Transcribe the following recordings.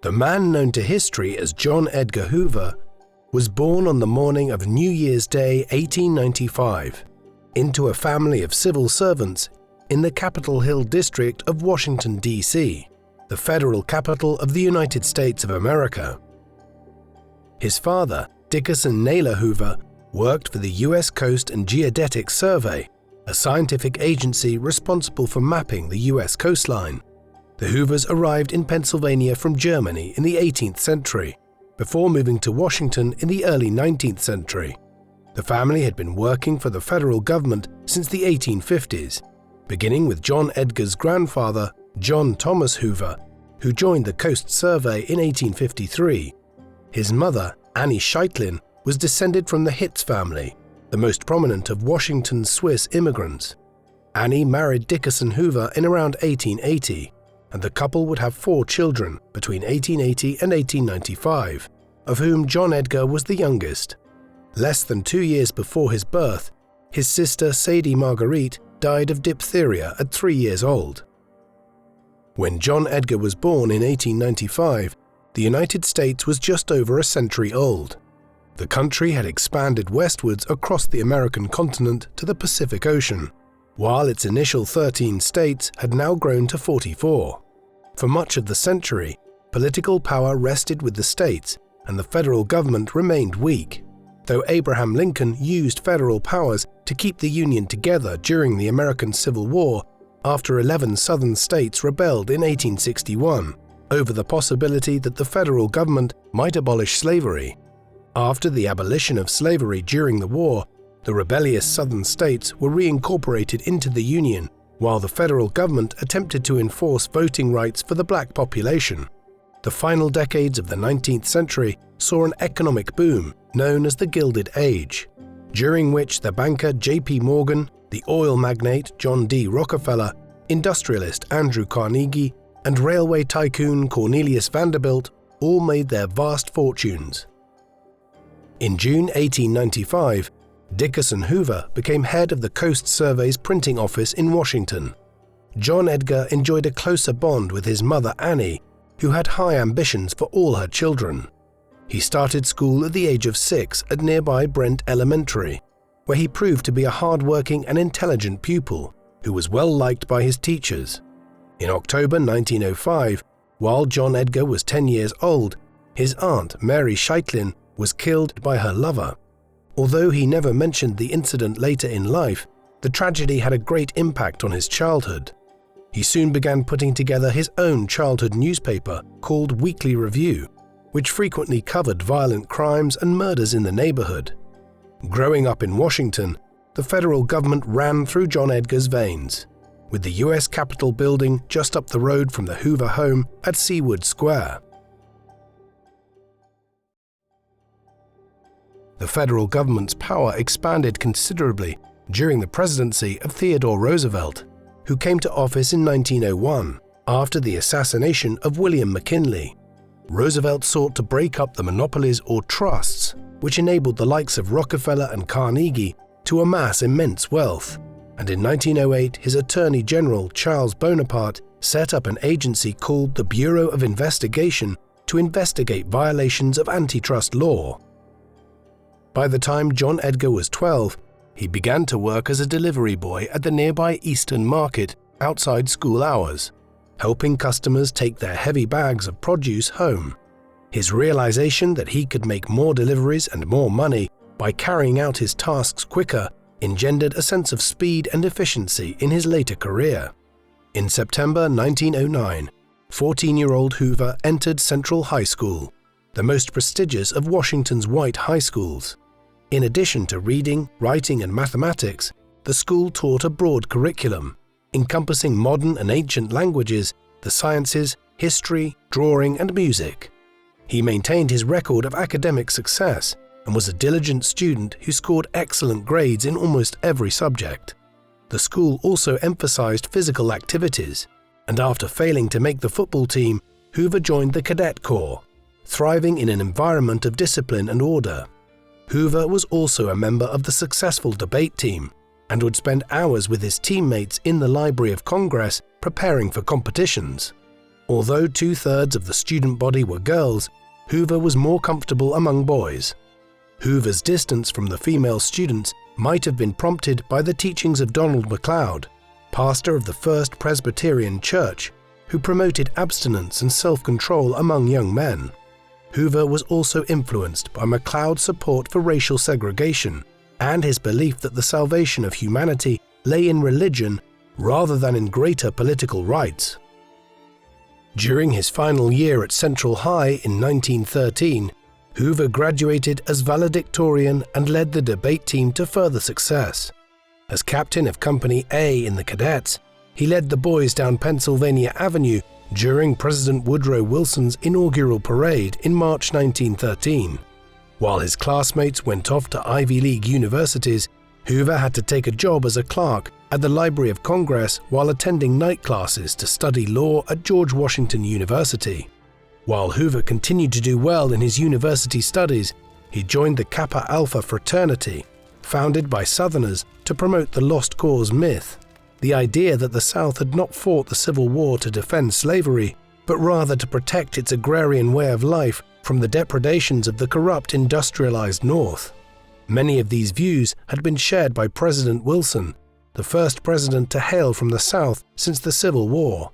The man known to history as John Edgar Hoover was born on the morning of New Year's Day 1895 into a family of civil servants in the Capitol Hill district of Washington, D.C., the federal capital of the United States of America. His father, Dickerson Naylor Hoover, worked for the U.S. Coast and Geodetic Survey, a scientific agency responsible for mapping the U.S. coastline. The Hoovers arrived in Pennsylvania from Germany in the 18th century, before moving to Washington in the early 19th century. The family had been working for the federal government since the 1850s, beginning with John Edgar's grandfather, John Thomas Hoover, who joined the Coast Survey in 1853. His mother, Annie Scheitlin, was descended from the Hitz family, the most prominent of Washington's Swiss immigrants. Annie married Dickerson Hoover in around 1880, and the couple would have 4 children between 1880 and 1895, of whom John Edgar was the youngest. Less than 2 years before his birth, his sister Sadie Marguerite died of diphtheria at 3 years old. When John Edgar was born in 1895, the United States was just over a century old. The country had expanded westwards across the American continent to the Pacific Ocean, while its initial 13 states had now grown to 44. For much of the century, political power rested with the states and the federal government remained weak, though Abraham Lincoln used federal powers to keep the Union together during the American Civil War after 11 southern states rebelled in 1861 over the possibility that the federal government might abolish slavery. After the abolition of slavery during the war, the rebellious southern states were reincorporated into the Union, while the federal government attempted to enforce voting rights for the black population. The final decades of the 19th century saw an economic boom known as the Gilded Age, during which the banker J.P. Morgan, the oil magnate John D. Rockefeller, industrialist Andrew Carnegie, and railway tycoon Cornelius Vanderbilt all made their vast fortunes. In June 1895, Dickerson Hoover became head of the Coast Survey's printing office in Washington. John Edgar enjoyed a closer bond with his mother Annie, who had high ambitions for all her children. He started school at the age of 6 at nearby Brent Elementary, where he proved to be a hard-working and intelligent pupil who was well liked by his teachers. In October 1905, while John Edgar was 10 years old, his aunt Mary Scheitlin was killed by her lover. Although he never mentioned the incident later in life, the tragedy had a great impact on his childhood. He soon began putting together his own childhood newspaper called Weekly Review, which frequently covered violent crimes and murders in the neighborhood. Growing up in Washington, the federal government ran through John Edgar's veins, with the U.S. Capitol building just up the road from the Hoover home at Seawood Square. The federal government's power expanded considerably during the presidency of Theodore Roosevelt, who came to office in 1901 after the assassination of William McKinley. Roosevelt sought to break up the monopolies or trusts, which enabled the likes of Rockefeller and Carnegie to amass immense wealth, and in 1908 his Attorney General Charles Bonaparte set up an agency called the Bureau of Investigation to investigate violations of antitrust law. By the time John Edgar was 12, he began to work as a delivery boy at the nearby Eastern Market outside school hours, helping customers take their heavy bags of produce home. His realization that he could make more deliveries and more money by carrying out his tasks quicker engendered a sense of speed and efficiency in his later career. In September 1909, 14-year-old Hoover entered Central High School, the most prestigious of Washington's white high schools. In addition to reading, writing, and mathematics, the school taught a broad curriculum, encompassing modern and ancient languages, the sciences, history, drawing, and music. He maintained his record of academic success and was a diligent student who scored excellent grades in almost every subject. The school also emphasized physical activities, and after failing to make the football team, Hoover joined the Cadet Corps, thriving in an environment of discipline and order. Hoover was also a member of the successful debate team and would spend hours with his teammates in the Library of Congress preparing for competitions. Although 2/3 of the student body were girls, Hoover was more comfortable among boys. Hoover's distance from the female students might have been prompted by the teachings of Donald MacLeod, pastor of the First Presbyterian Church, who promoted abstinence and self-control among young men. Hoover was also influenced by MacLeod's support for racial segregation and his belief that the salvation of humanity lay in religion rather than in greater political rights. During his final year at Central High in 1913, Hoover graduated as valedictorian and led the debate team to further success. As captain of Company A in the Cadets, he led the boys down Pennsylvania Avenue during President Woodrow Wilson's inaugural parade in March 1913. While his classmates went off to Ivy League universities, Hoover had to take a job as a clerk at the Library of Congress while attending night classes to study law at George Washington University. While Hoover continued to do well in his university studies, he joined the Kappa Alpha fraternity, founded by Southerners to promote the lost cause myth, the idea that the South had not fought the Civil War to defend slavery, but rather to protect its agrarian way of life from the depredations of the corrupt industrialized North. Many of these views had been shared by President Wilson, the first president to hail from the South since the Civil War.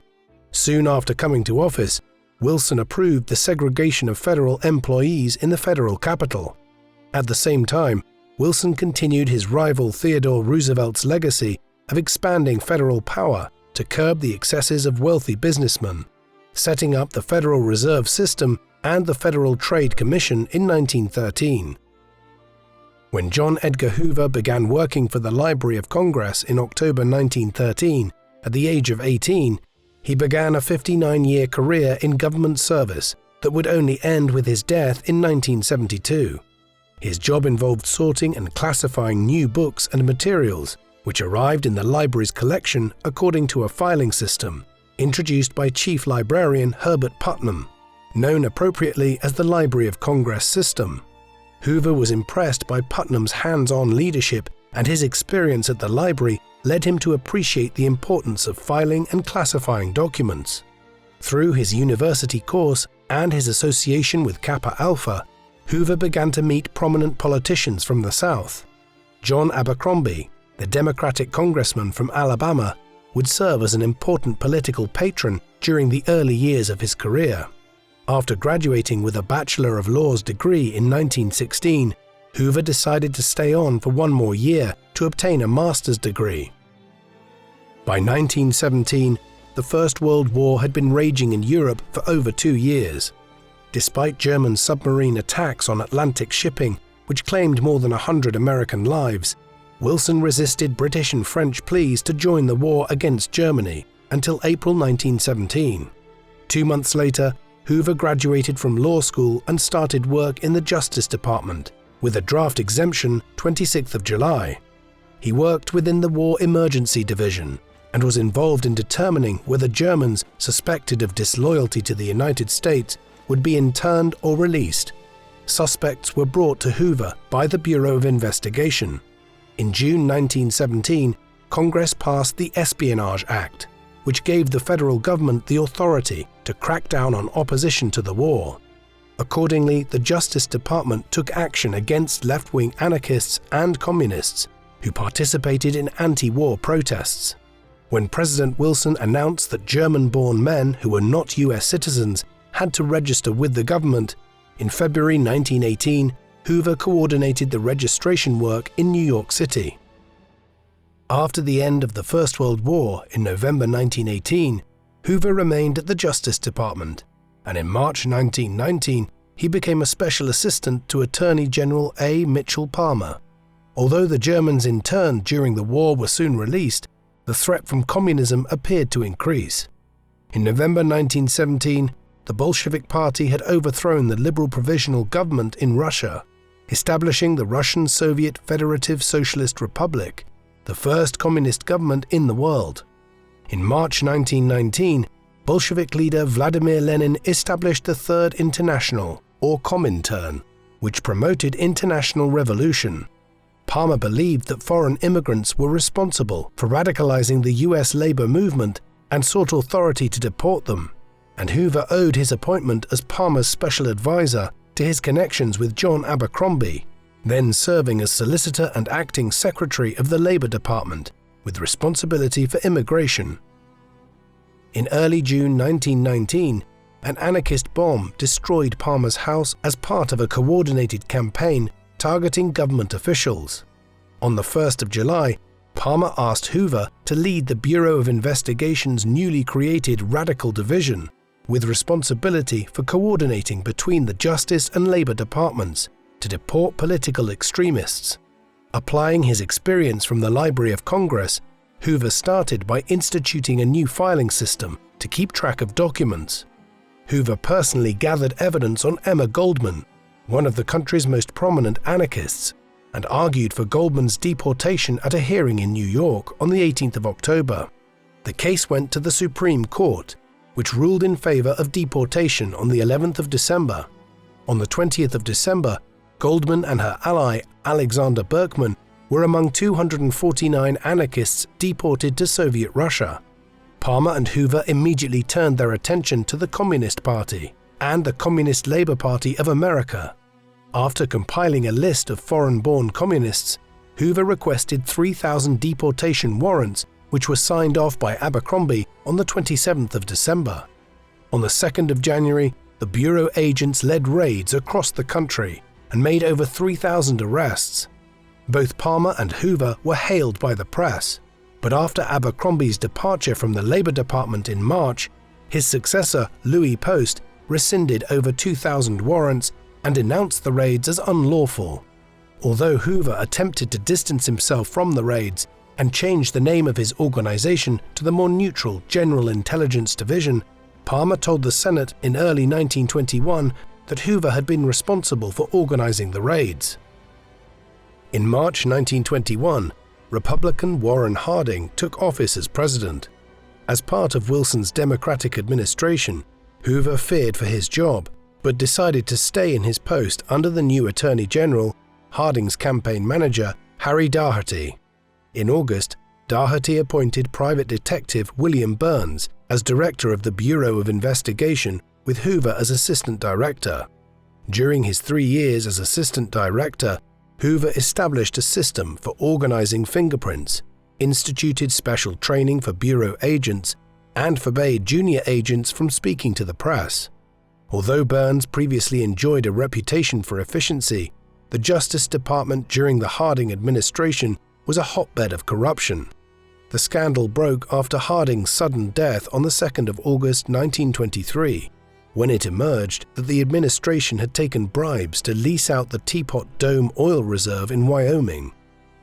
Soon after coming to office, Wilson approved the segregation of federal employees in the federal capital. At the same time, Wilson continued his rival Theodore Roosevelt's legacy of expanding federal power to curb the excesses of wealthy businessmen, setting up the Federal Reserve System and the Federal Trade Commission in 1913. When John Edgar Hoover began working for the Library of Congress in October 1913, at the age of 18, he began a 59-year career in government service that would only end with his death in 1972. His job involved sorting and classifying new books and materials, which arrived in the library's collection according to a filing system introduced by Chief Librarian Herbert Putnam, known appropriately as the Library of Congress system. Hoover was impressed by Putnam's hands-on leadership, and his experience at the library led him to appreciate the importance of filing and classifying documents. Through his university course and his association with Kappa Alpha, Hoover began to meet prominent politicians from the South. John Abercrombie, the Democratic congressman from Alabama, would serve as an important political patron during the early years of his career. After graduating with a Bachelor of Laws degree in 1916, Hoover decided to stay on for one more year to obtain a master's degree. By 1917, the First World War had been raging in Europe for over 2 years. Despite German submarine attacks on Atlantic shipping, which claimed more than 100 American lives, Wilson resisted British and French pleas to join the war against Germany until April 1917. 2 months later, Hoover graduated from law school and started work in the Justice Department, with a draft exemption 26th of July. He worked within the War Emergency Division and was involved in determining whether Germans suspected of disloyalty to the United States would be interned or released. Suspects were brought to Hoover by the Bureau of Investigation. In June 1917, Congress passed the Espionage Act, which gave the federal government the authority to crack down on opposition to the war. Accordingly, the Justice Department took action against left-wing anarchists and communists who participated in anti-war protests. When President Wilson announced that German-born men who were not US citizens had to register with the government, in February 1918, Hoover coordinated the registration work in New York City. After the end of the First World War in November 1918, Hoover remained at the Justice Department, and in March 1919 he became a special assistant to Attorney General A. Mitchell Palmer. Although the Germans interned during the war were soon released, the threat from communism appeared to increase. In November 1917, the Bolshevik Party had overthrown the Liberal Provisional Government in Russia, establishing the Russian Soviet Federative Socialist Republic, the first communist government in the world. In March 1919, Bolshevik leader Vladimir Lenin established the Third International, or Comintern, which promoted international revolution. Palmer believed that foreign immigrants were responsible for radicalizing the US labor movement and sought authority to deport them. and Hoover owed his appointment as Palmer's special advisor to his connections with John Abercrombie, then serving as solicitor and acting secretary of the Labor Department, with responsibility for immigration. In early June 1919, an anarchist bomb destroyed Palmer's house as part of a coordinated campaign targeting government officials. On the 1st of July, Palmer asked Hoover to lead the Bureau of Investigation's newly created Radical Division, with responsibility for coordinating between the Justice and Labor Departments to deport political extremists. Applying his experience from the Library of Congress, Hoover started by instituting a new filing system to keep track of documents. Hoover personally gathered evidence on Emma Goldman, one of the country's most prominent anarchists, and argued for Goldman's deportation at a hearing in New York on the 18th of October. The case went to the Supreme Court, which ruled in favor of deportation on the 11th of December. On the 20th of December, Goldman and her ally Alexander Berkman were among 249 anarchists deported to Soviet Russia. Palmer and Hoover immediately turned their attention to the Communist Party and the Communist Labor Party of America. After compiling a list of foreign-born communists, Hoover requested 3,000 deportation warrants, which were signed off by Abercrombie on the 27th of December. On the 2nd of January, the Bureau agents led raids across the country and made over 3,000 arrests. Both Palmer and Hoover were hailed by the press, but after Abercrombie's departure from the Labor Department in March, his successor, Louis Post, rescinded over 2,000 warrants and denounced the raids as unlawful. Although Hoover attempted to distance himself from the raids and changed the name of his organization to the more neutral General Intelligence Division, Palmer told the Senate in early 1921 that Hoover had been responsible for organizing the raids. In March 1921, Republican Warren Harding took office as president. As part of Wilson's Democratic administration, Hoover feared for his job, but decided to stay in his post under the new Attorney General, Harding's campaign manager, Harry Daugherty. In August, Daugherty appointed private detective William Burns as director of the Bureau of Investigation, with Hoover as assistant director. During his 3 years as assistant director, Hoover established a system for organizing fingerprints, instituted special training for Bureau agents, and forbade junior agents from speaking to the press. Although Burns previously enjoyed a reputation for efficiency, the Justice Department during the Harding administration was a hotbed of corruption. The scandal broke after Harding's sudden death on the 2nd of August 1923, when it emerged that the administration had taken bribes to lease out the Teapot Dome oil reserve in Wyoming.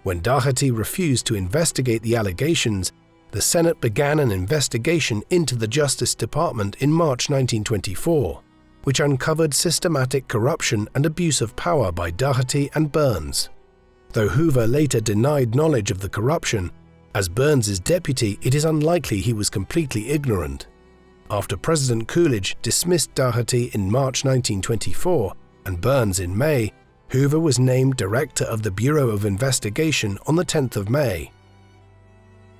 When Daugherty refused to investigate the allegations, the Senate began an investigation into the Justice Department in March 1924, which uncovered systematic corruption and abuse of power by Daugherty and Burns. Though Hoover later denied knowledge of the corruption, as Burns's deputy, it is unlikely he was completely ignorant. After President Coolidge dismissed Daugherty in March 1924 and Burns in May, Hoover was named director of the Bureau of Investigation on the 10th of May.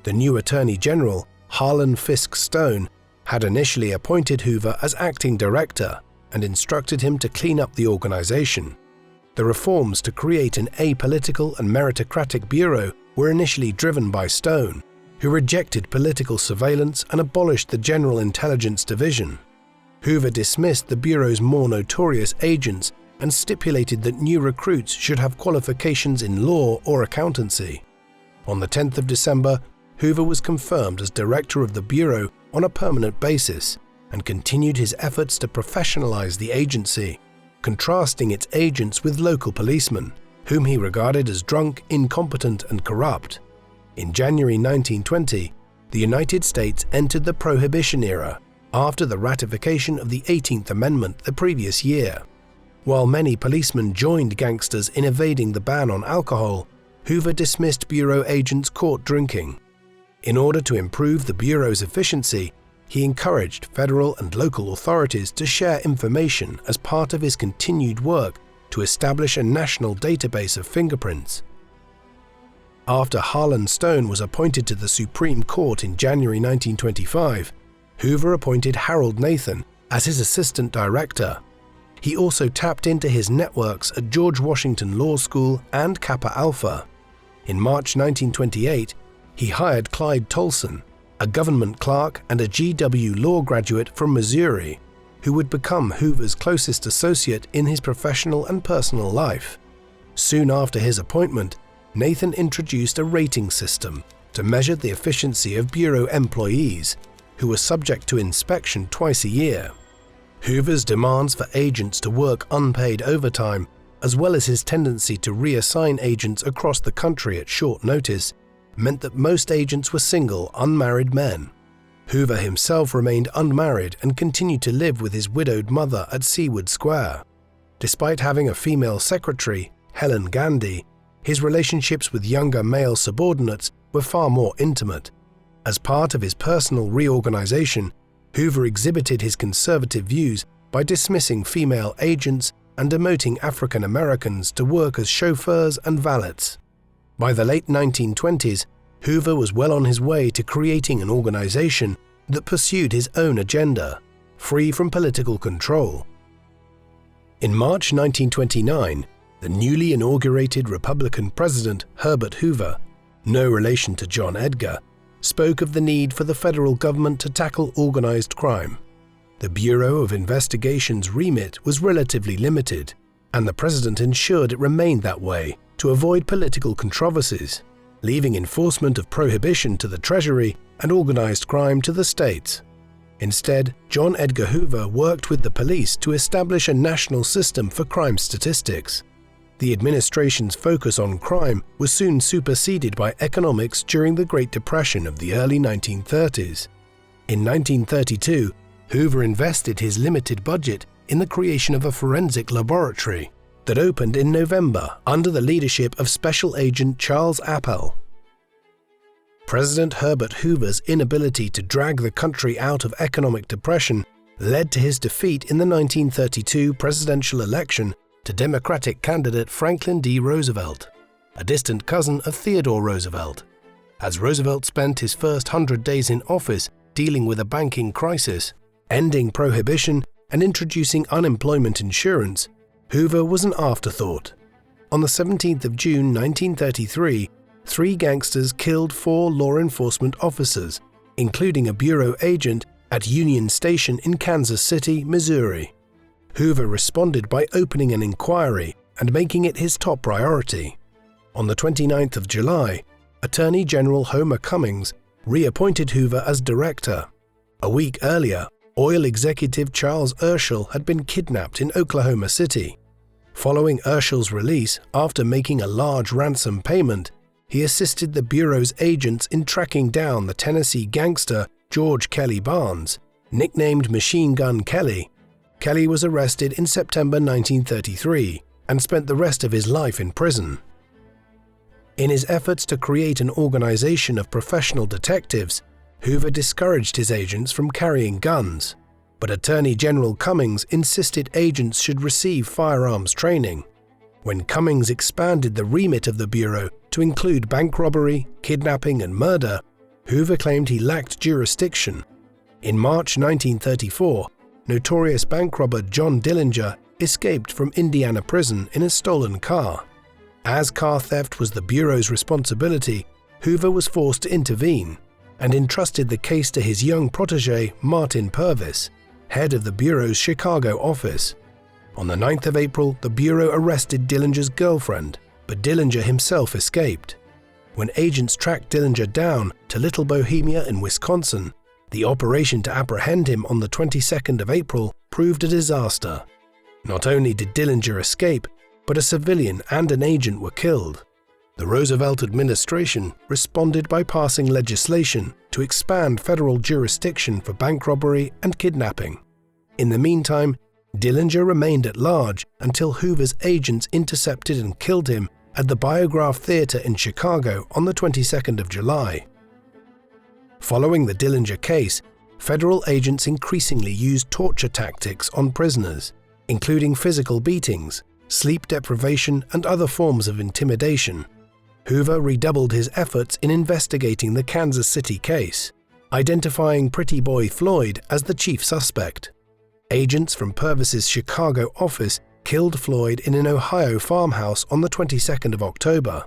The new Attorney General, Harlan Fiske Stone, had initially appointed Hoover as acting director and instructed him to clean up the organization. The reforms to create an apolitical and meritocratic bureau were initially driven by Stone, who rejected political surveillance and abolished the General Intelligence Division. Hoover dismissed the Bureau's more notorious agents and stipulated that new recruits should have qualifications in law or accountancy. On the 10th of December, Hoover was confirmed as director of the Bureau on a permanent basis and continued his efforts to professionalize the agency, contrasting its agents with local policemen, whom he regarded as drunk, incompetent, and corrupt. In January 1920, the United States entered the Prohibition era after the ratification of the 18th Amendment the previous year. While many policemen joined gangsters in evading the ban on alcohol, Hoover dismissed Bureau agents caught drinking. In order to improve the Bureau's efficiency, he encouraged federal and local authorities to share information as part of his continued work to establish a national database of fingerprints. After Harlan Stone was appointed to the Supreme Court in January 1925, Hoover appointed Harold Nathan as his assistant director. He also tapped into his networks at George Washington Law School and Kappa Alpha. In March 1928, he hired Clyde Tolson, a government clerk and a GW law graduate from Missouri, who would become Hoover's closest associate in his professional and personal life. Soon after his appointment, Nathan introduced a rating system to measure the efficiency of Bureau employees, who were subject to inspection twice a year. Hoover's demands for agents to work unpaid overtime, as well as his tendency to reassign agents across the country at short notice, meant that most agents were single, unmarried men. Hoover himself remained unmarried and continued to live with his widowed mother at Seaward Square. Despite having a female secretary, Helen Gandy, his relationships with younger male subordinates were far more intimate. As part of his personal reorganization, Hoover exhibited his conservative views by dismissing female agents and demoting African Americans to work as chauffeurs and valets. By the late 1920s, Hoover was well on his way to creating an organization that pursued his own agenda, free from political control. In March 1929, the newly inaugurated Republican President Herbert Hoover, no relation to John Edgar, spoke of the need for the federal government to tackle organized crime. The Bureau of Investigation's remit was relatively limited, and the president ensured it remained that way to avoid political controversies, leaving enforcement of prohibition to the Treasury and organized crime to the states. Instead, John Edgar Hoover worked with the police to establish a national system for crime statistics. The administration's focus on crime was soon superseded by economics during the Great Depression of the early 1930s. In 1932, Hoover invested his limited budget in the creation of a forensic laboratory that opened in November under the leadership of Special Agent Charles Appel. President Herbert Hoover's inability to drag the country out of economic depression led to his defeat in the 1932 presidential election to Democratic candidate Franklin D. Roosevelt, a distant cousin of Theodore Roosevelt. As Roosevelt spent his first 100 days in office dealing with a banking crisis, ending prohibition, and introducing unemployment insurance, Hoover was an afterthought. On the 17th of June 1933, 3 gangsters killed 4 law enforcement officers, including a bureau agent at Union Station in Kansas City, Missouri. Hoover responded by opening an inquiry and making it his top priority. On the 29th of July, Attorney General Homer Cummings reappointed Hoover as director. A week earlier, oil executive Charles Urschel had been kidnapped in Oklahoma City. Following Urschel's release after making a large ransom payment, he assisted the Bureau's agents in tracking down the Tennessee gangster George Kelly Barnes, nicknamed Machine Gun Kelly. Kelly was arrested in September 1933 and spent the rest of his life in prison. In his efforts to create an organization of professional detectives, Hoover discouraged his agents from carrying guns, but Attorney General Cummings insisted agents should receive firearms training. When Cummings expanded the remit of the Bureau to include bank robbery, kidnapping, and murder, Hoover claimed he lacked jurisdiction. In March 1934, notorious bank robber John Dillinger escaped from Indiana prison in a stolen car. As car theft was the Bureau's responsibility, Hoover was forced to intervene and entrusted the case to his young protege Martin Purvis, head of the Bureau's Chicago office. On the 9th of April, the Bureau arrested Dillinger's girlfriend, but Dillinger himself escaped. When agents tracked Dillinger down to Little Bohemia in Wisconsin, the operation to apprehend him on the 22nd of April proved a disaster. Not only did Dillinger escape, but a civilian and an agent were killed. The Roosevelt administration responded by passing legislation to expand federal jurisdiction for bank robbery and kidnapping. In the meantime, Dillinger remained at large until Hoover's agents intercepted and killed him at the Biograph Theater in Chicago on the 22nd of July. Following the Dillinger case, federal agents increasingly used torture tactics on prisoners, including physical beatings, sleep deprivation, and other forms of intimidation. Hoover redoubled his efforts in investigating the Kansas City case. identifying Pretty Boy Floyd as the chief suspect. Agents from Purvis's Chicago office killed Floyd in an Ohio farmhouse on the 22nd of October.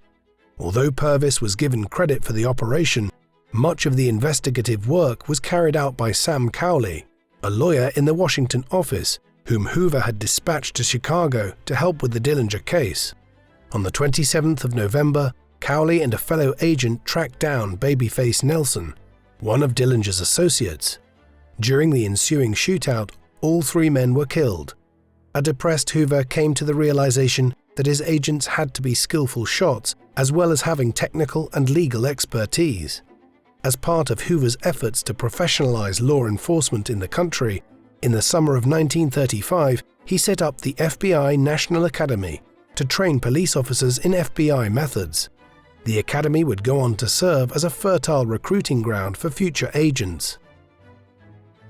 Although Purvis was given credit for the operation, much of the investigative work was carried out by Sam Cowley, a lawyer in the Washington office, whom Hoover had dispatched to Chicago to help with the Dillinger case. On the 27th of November, Cowley and a fellow agent tracked down Babyface Nelson, one of Dillinger's associates. During the ensuing shootout, all three men were killed. A depressed Hoover came to the realization that his agents had to be skillful shots as well as having technical and legal expertise. As part of Hoover's efforts to professionalize law enforcement in the country, in the summer of 1935, he set up the FBI National Academy to train police officers in FBI methods. The academy would go on to serve as a fertile recruiting ground for future agents.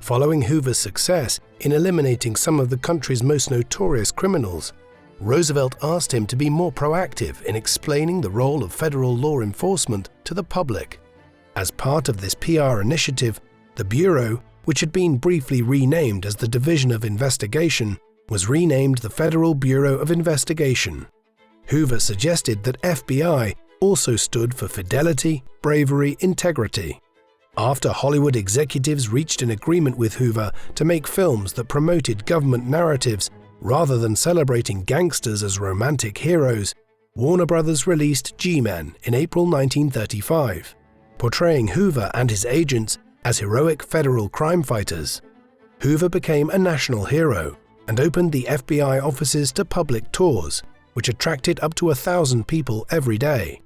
Following Hoover's success in eliminating some of the country's most notorious criminals, Roosevelt asked him to be more proactive in explaining the role of federal law enforcement to the public. As part of this PR initiative, the Bureau, which had been briefly renamed as the Division of Investigation, was renamed the Federal Bureau of Investigation. Hoover suggested that FBI also stood for fidelity, bravery, integrity. After Hollywood executives reached an agreement with Hoover to make films that promoted government narratives rather than celebrating gangsters as romantic heroes, Warner Brothers released G-Men in April 1935, portraying Hoover and his agents as heroic federal crime fighters. Hoover became a national hero and opened the FBI offices to public tours, which attracted up to 1,000 people every day.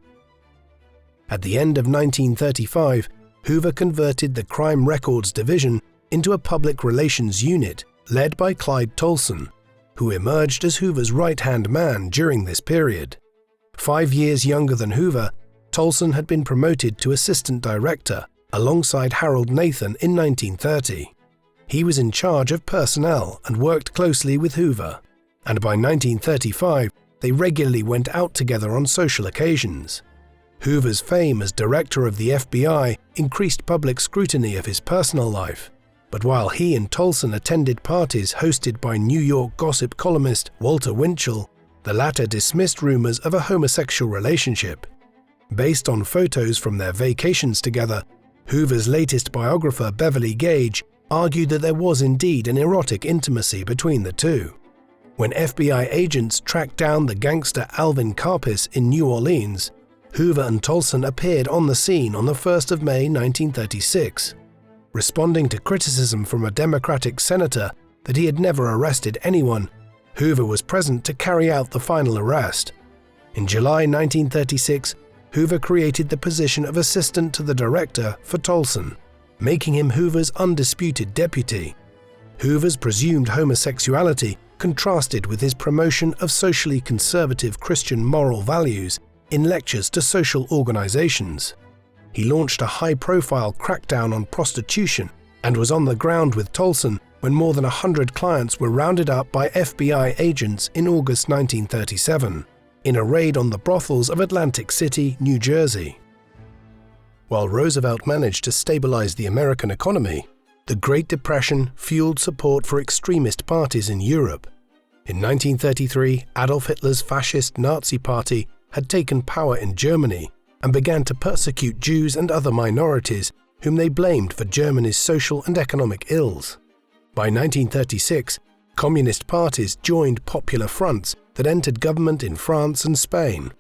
At the end of 1935, Hoover converted the Crime Records Division into a public relations unit led by Clyde Tolson, who emerged as Hoover's right-hand man during this period. 5 years younger than Hoover, Tolson had been promoted to assistant director alongside Harold Nathan in 1930. He was in charge of personnel and worked closely with Hoover, and by 1935 they regularly went out together on social occasions. Hoover's fame as director of the FBI increased public scrutiny of his personal life, but while he and Tolson attended parties hosted by New York gossip columnist Walter Winchell, the latter dismissed rumors of a homosexual relationship. Based on photos from their vacations together, Hoover's latest biographer Beverly Gage argued that there was indeed an erotic intimacy between the two. When FBI agents tracked down the gangster Alvin Karpis in New Orleans, Hoover and Tolson appeared on the scene on the 1st of May 1936. Responding to criticism from a Democratic senator that he had never arrested anyone, Hoover was present to carry out the final arrest. In July 1936, Hoover created the position of assistant to the director for Tolson, making him Hoover's undisputed deputy. Hoover's presumed homosexuality contrasted with his promotion of socially conservative Christian moral values in lectures to social organizations. He launched a high-profile crackdown on prostitution and was on the ground with Tolson when more than 100 clients were rounded up by FBI agents in August 1937, in a raid on the brothels of Atlantic City, New Jersey. While Roosevelt managed to stabilize the American economy, the Great Depression fueled support for extremist parties in Europe. In 1933, Adolf Hitler's fascist Nazi Party had taken power in Germany and began to persecute Jews and other minorities whom they blamed for Germany's social and economic ills. By 1936, communist parties joined popular fronts that entered government in France and Spain.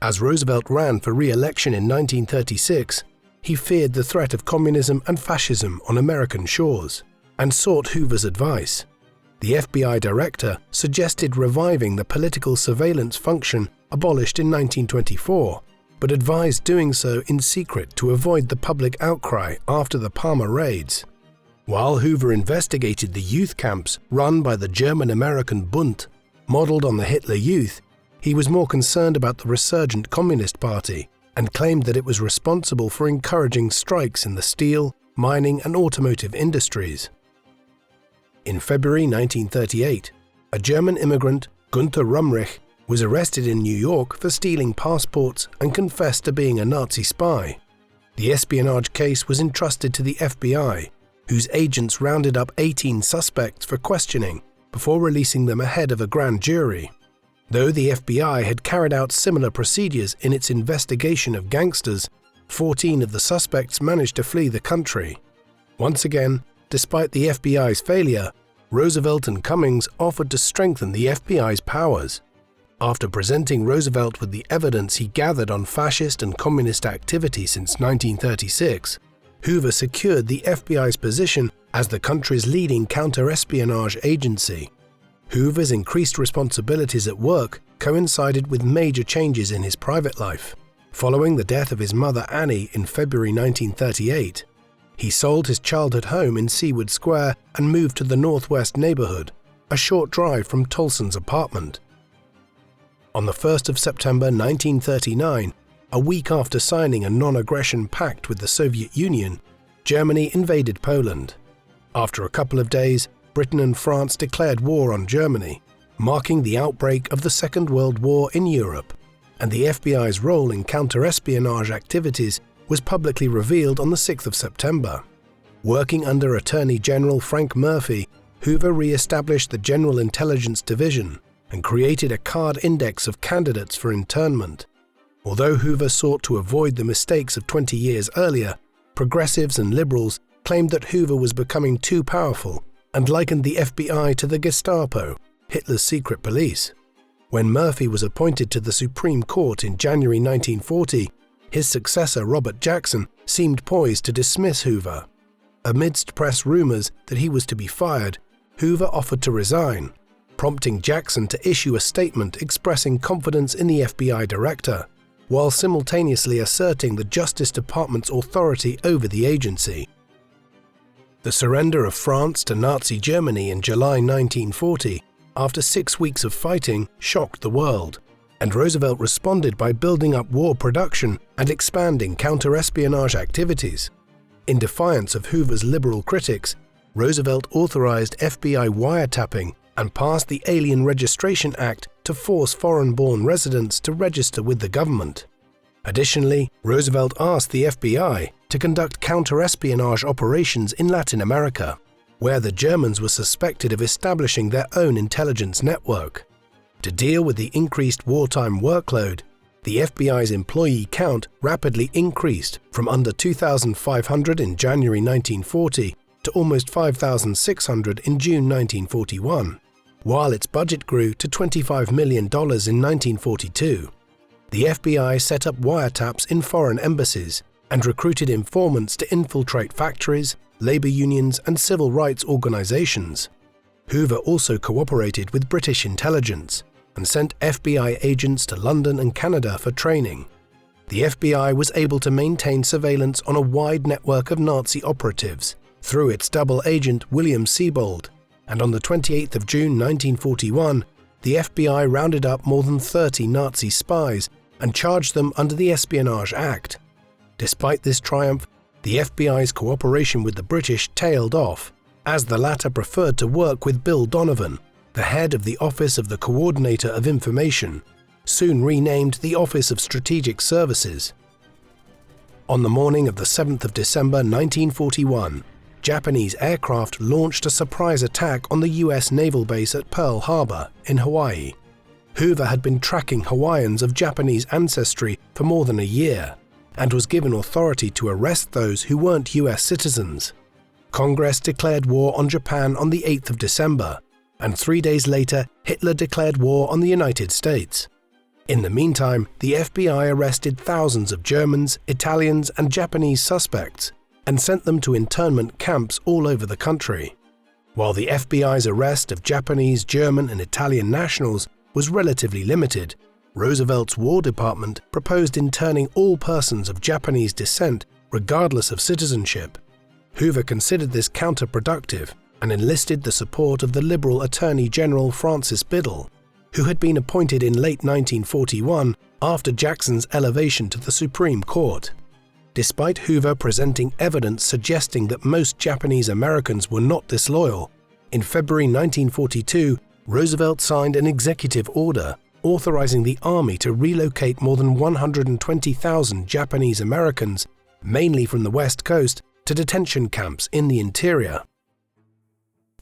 As Roosevelt ran for re-election in 1936, he feared the threat of communism and fascism on American shores and sought Hoover's advice. The FBI director suggested reviving the political surveillance function abolished in 1924, but advised doing so in secret to avoid the public outcry after the Palmer raids. While Hoover investigated the youth camps run by the German-American Bund, modeled on the Hitler Youth, he was more concerned about the resurgent Communist Party and claimed that it was responsible for encouraging strikes in the steel, mining and automotive industries. In February 1938, a German immigrant, Gunther Rumrich, was arrested in New York for stealing passports and confessed to being a Nazi spy. The espionage case was entrusted to the FBI, whose agents rounded up 18 suspects for questioning before releasing them ahead of a grand jury. Though the FBI had carried out similar procedures in its investigation of gangsters, 14 of the suspects managed to flee the country. Once again, despite the FBI's failure, Roosevelt and Cummings offered to strengthen the FBI's powers. After presenting Roosevelt with the evidence he gathered on fascist and communist activity since 1936, Hoover secured the FBI's position as the country's leading counter-espionage agency. Hoover's increased responsibilities at work coincided with major changes in his private life. Following the death of his mother Annie in February 1938, he sold his childhood home in Seaward Square and moved to the Northwest neighborhood, a short drive from Tolson's apartment. On the 1st of September 1939, a week after signing a non-aggression pact with the Soviet Union, Germany invaded Poland. After a couple of days, Britain and France declared war on Germany, marking the outbreak of the Second World War in Europe, and the FBI's role in counter-espionage activities was publicly revealed on the 6th of September. Working under Attorney General Frank Murphy, Hoover re-established the General Intelligence Division and created a card index of candidates for internment. Although Hoover sought to avoid the mistakes of 20 years earlier, progressives and liberals claimed that Hoover was becoming too powerful and likened the FBI to the Gestapo, Hitler's secret police. When Murphy was appointed to the Supreme Court in January 1940, his successor Robert Jackson seemed poised to dismiss Hoover. Amidst press rumors that he was to be fired, Hoover offered to resign, prompting Jackson to issue a statement expressing confidence in the FBI director, while simultaneously asserting the Justice Department's authority over the agency. The surrender of France to Nazi Germany in July 1940, after 6 weeks of fighting, shocked the world, and Roosevelt responded by building up war production and expanding counter-espionage activities. In defiance of Hoover's liberal critics, Roosevelt authorized FBI wiretapping and passed the Alien Registration Act to force foreign-born residents to register with the government. Additionally, Roosevelt asked the FBI to conduct counter-espionage operations in Latin America, where the Germans were suspected of establishing their own intelligence network. To deal with the increased wartime workload, the FBI's employee count rapidly increased from under 2,500 in January 1940 to almost 5,600 in June 1941, while its budget grew to $25 million in 1942. The FBI set up wiretaps in foreign embassies and recruited informants to infiltrate factories, labor unions, and civil rights organizations. Hoover also cooperated with British intelligence and sent FBI agents to London and Canada for training. The FBI was able to maintain surveillance on a wide network of Nazi operatives through its double agent William Siebold, and on the 28th of June 1941, the FBI rounded up more than 30 Nazi spies and charged them under the Espionage Act. Despite this triumph, the FBI's cooperation with the British tailed off, as the latter preferred to work with Bill Donovan, the head of the Office of the Coordinator of Information, soon renamed the Office of Strategic Services. On the morning of the 7th of December 1941, Japanese aircraft launched a surprise attack on the US naval base at Pearl Harbor in Hawaii. Hoover had been tracking Hawaiians of Japanese ancestry for more than a year and was given authority to arrest those who weren't US citizens. Congress declared war on Japan on the 8th of December, and 3 days later Hitler declared war on the United States. In the meantime, the FBI arrested thousands of Germans, Italians, and Japanese suspects and sent them to internment camps all over the country. While the FBI's arrest of Japanese, German, and Italian nationals was relatively limited, Roosevelt's War Department proposed interning all persons of Japanese descent regardless of citizenship. Hoover considered this counterproductive and enlisted the support of the liberal Attorney General Francis Biddle, who had been appointed in late 1941 after Jackson's elevation to the Supreme Court. Despite Hoover presenting evidence suggesting that most Japanese Americans were not disloyal, in February 1942, Roosevelt signed an executive order authorizing the Army to relocate more than 120,000 Japanese Americans mainly from the West Coast, to detention camps in the interior.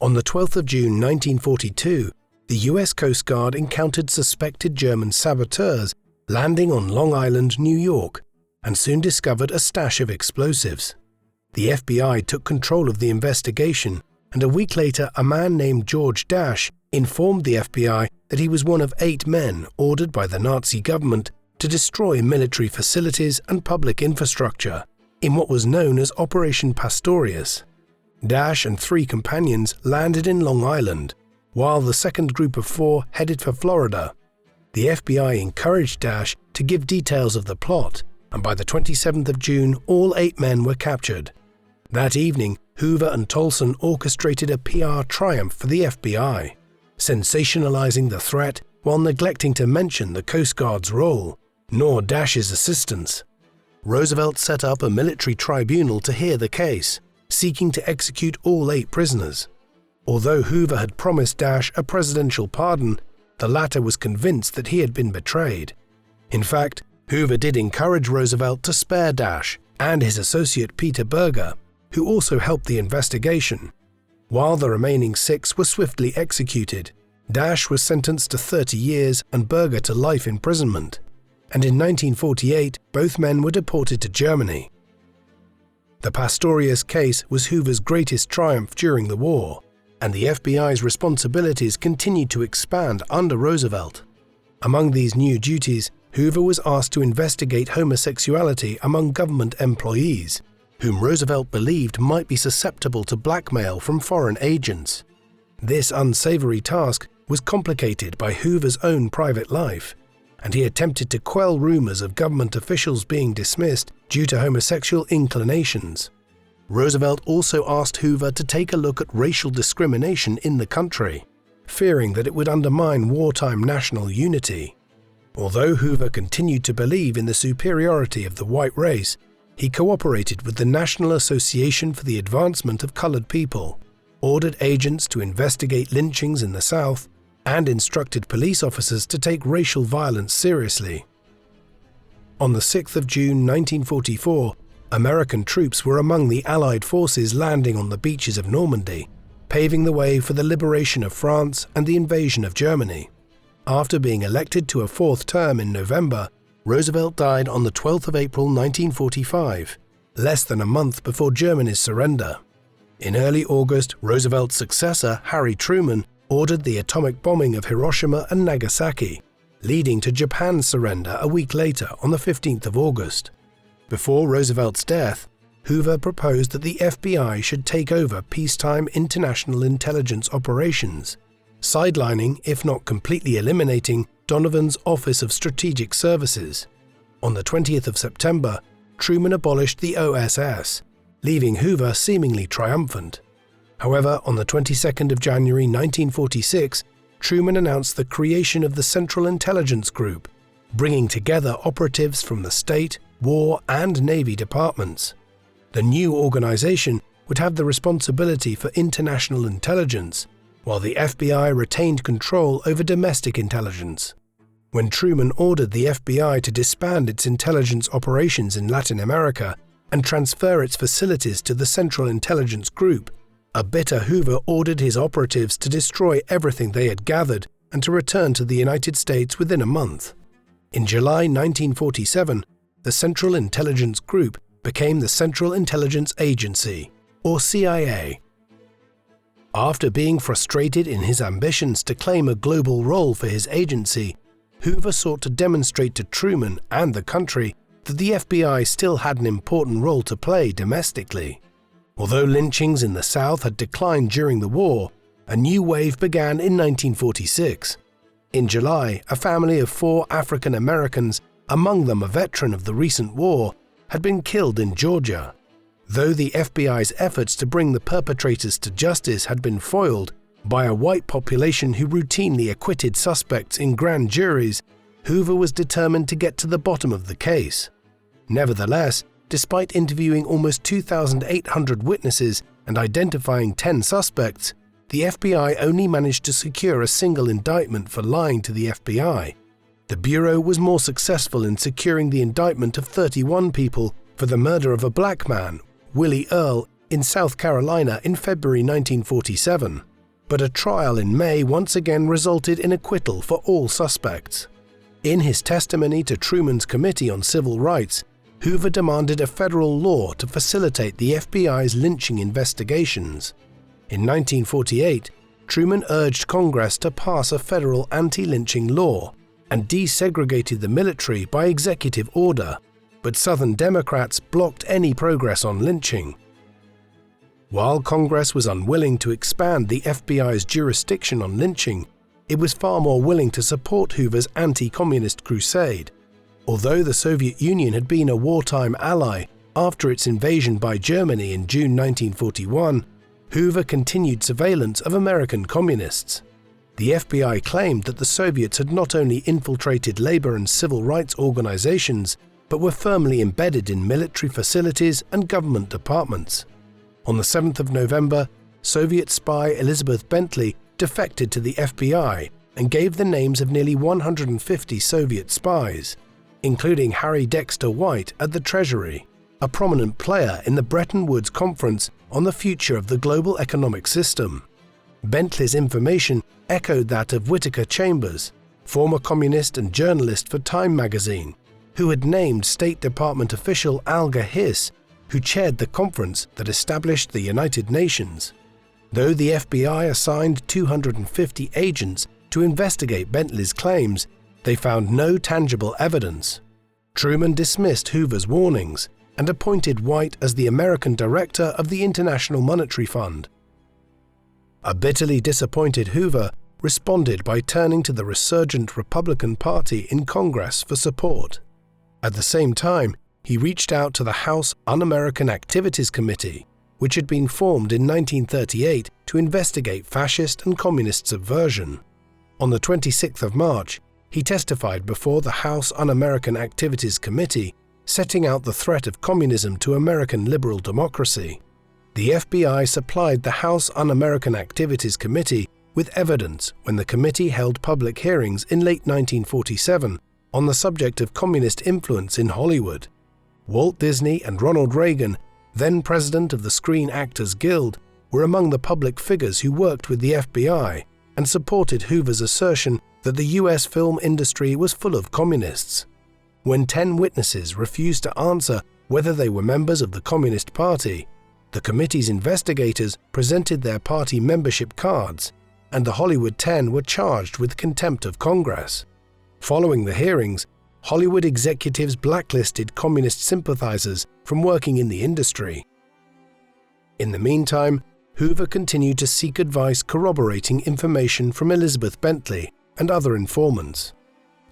On the 12th of June 1942, the US Coast Guard encountered suspected German saboteurs landing on Long Island, New York, and soon discovered a stash of explosives. The FBI took control of the investigation, and a week later a man named George Dash informed the FBI that he was one of 8 men ordered by the Nazi government to destroy military facilities and public infrastructure in what was known as Operation Pastorius. Dash and 3 companions landed in Long Island, while the second group of 4 headed for Florida. The FBI encouraged Dash to give details of the plot, and by the 27th of June all 8 men were captured. That evening, Hoover and Tolson orchestrated a PR triumph for the FBI, sensationalizing the threat while neglecting to mention the Coast Guard's role, nor Dash's assistance. Roosevelt set up a military tribunal to hear the case, seeking to execute all 8 prisoners. Although Hoover had promised Dash a presidential pardon, the latter was convinced that he had been betrayed. In fact, Hoover did encourage Roosevelt to spare Dash and his associate Peter Berger, who also helped the investigation. While the remaining 6 were swiftly executed, Dash was sentenced to 30 years and Berger to life imprisonment, and in 1948 both men were deported to Germany. The Pastorius case was Hoover's greatest triumph during the war, and the FBI's responsibilities continued to expand under Roosevelt. Among these new duties, Hoover was asked to investigate homosexuality among government employees, whom Roosevelt believed might be susceptible to blackmail from foreign agents. This unsavory task was complicated by Hoover's own private life, and he attempted to quell rumors of government officials being dismissed due to homosexual inclinations. Roosevelt also asked Hoover to take a look at racial discrimination in the country, fearing that it would undermine wartime national unity. Although Hoover continued to believe in the superiority of the white race, he cooperated with the National Association for the Advancement of Colored People, ordered agents to investigate lynchings in the South, and instructed police officers to take racial violence seriously. On the 6th of June 1944, American troops were among the Allied forces landing on the beaches of Normandy, paving the way for the liberation of France and the invasion of Germany. After being elected to a 4th term in November, Roosevelt died on the 12th of April 1945, less than a month before Germany's surrender. In early August, Roosevelt's successor, Harry Truman, ordered the atomic bombing of Hiroshima and Nagasaki, leading to Japan's surrender a week later on the 15th of August. Before Roosevelt's death, Hoover proposed that the FBI should take over peacetime international intelligence operations, sidelining, if not completely eliminating, Donovan's Office of Strategic Services. On the 20th of September, Truman abolished the OSS, leaving Hoover seemingly triumphant. However, on the 22nd of January 1946, Truman announced the creation of the Central Intelligence Group, bringing together operatives from the State, War, and Navy departments. The new organization would have the responsibility for international intelligence, while the FBI retained control over domestic intelligence. When Truman ordered the FBI to disband its intelligence operations in Latin America and transfer its facilities to the Central Intelligence Group, a bitter Hoover ordered his operatives to destroy everything they had gathered and to return to the United States within a month. In July 1947, the Central Intelligence Group became the Central Intelligence Agency, or CIA. After being frustrated in his ambitions to claim a global role for his agency, Hoover sought to demonstrate to Truman and the country that the FBI still had an important role to play domestically. Although lynchings in the South had declined during the war, a new wave began in 1946. In July, a family of 4 African Americans, among them a veteran of the recent war, had been killed in Georgia. Though the FBI's efforts to bring the perpetrators to justice had been foiled by a white population who routinely acquitted suspects in grand juries, Hoover was determined to get to the bottom of the case. Nevertheless, despite interviewing almost 2,800 witnesses and identifying 10 suspects, the FBI only managed to secure a single indictment for lying to the FBI. The Bureau was more successful in securing the indictment of 31 people for the murder of a black man, Willie Earl, in South Carolina in February 1947, but a trial in May once again resulted in acquittal for all suspects. In his testimony to Truman's Committee on Civil Rights, Hoover demanded a federal law to facilitate the FBI's lynching investigations. In 1948, Truman urged Congress to pass a federal anti-lynching law and desegregated the military by executive order, but Southern Democrats blocked any progress on lynching. While Congress was unwilling to expand the FBI's jurisdiction on lynching, it was far more willing to support Hoover's anti-communist crusade. Although the Soviet Union had been a wartime ally after its invasion by Germany in June 1941, Hoover continued surveillance of American communists. The FBI claimed that the Soviets had not only infiltrated labor and civil rights organizations, but were firmly embedded in military facilities and government departments. On the 7th of November, Soviet spy Elizabeth Bentley defected to the FBI and gave the names of nearly 150 Soviet spies, including Harry Dexter White at the Treasury, a prominent player in the Bretton Woods Conference on the future of the global economic system. Bentley's information echoed that of Whittaker Chambers, former communist and journalist for Time magazine, who had named State Department official Edgar Hoover, who chaired the conference that established the United Nations. Though the FBI assigned 250 agents to investigate Bentley's claims, they found no tangible evidence. Truman dismissed Hoover's warnings and appointed White as the American director of the International Monetary Fund. A bitterly disappointed Hoover responded by turning to the resurgent Republican Party in Congress for support. At the same time, he reached out to the House Un-American Activities Committee, which had been formed in 1938 to investigate fascist and communist subversion. On the 26th of March, he testified before the House Un-American Activities Committee, setting out the threat of communism to American liberal democracy. The FBI supplied the House Un-American Activities Committee with evidence when the committee held public hearings in late 1947 on the subject of communist influence in Hollywood. Walt Disney and Ronald Reagan, then president of the Screen Actors Guild, were among the public figures who worked with the FBI and supported Hoover's assertion that the US film industry was full of communists. When 10 witnesses refused to answer whether they were members of the Communist Party, the committee's investigators presented their party membership cards, and the Hollywood 10 were charged with contempt of Congress. Following the hearings, Hollywood executives blacklisted communist sympathizers from working in the industry. In the meantime, Hoover continued to seek advice corroborating information from Elizabeth Bentley and other informants.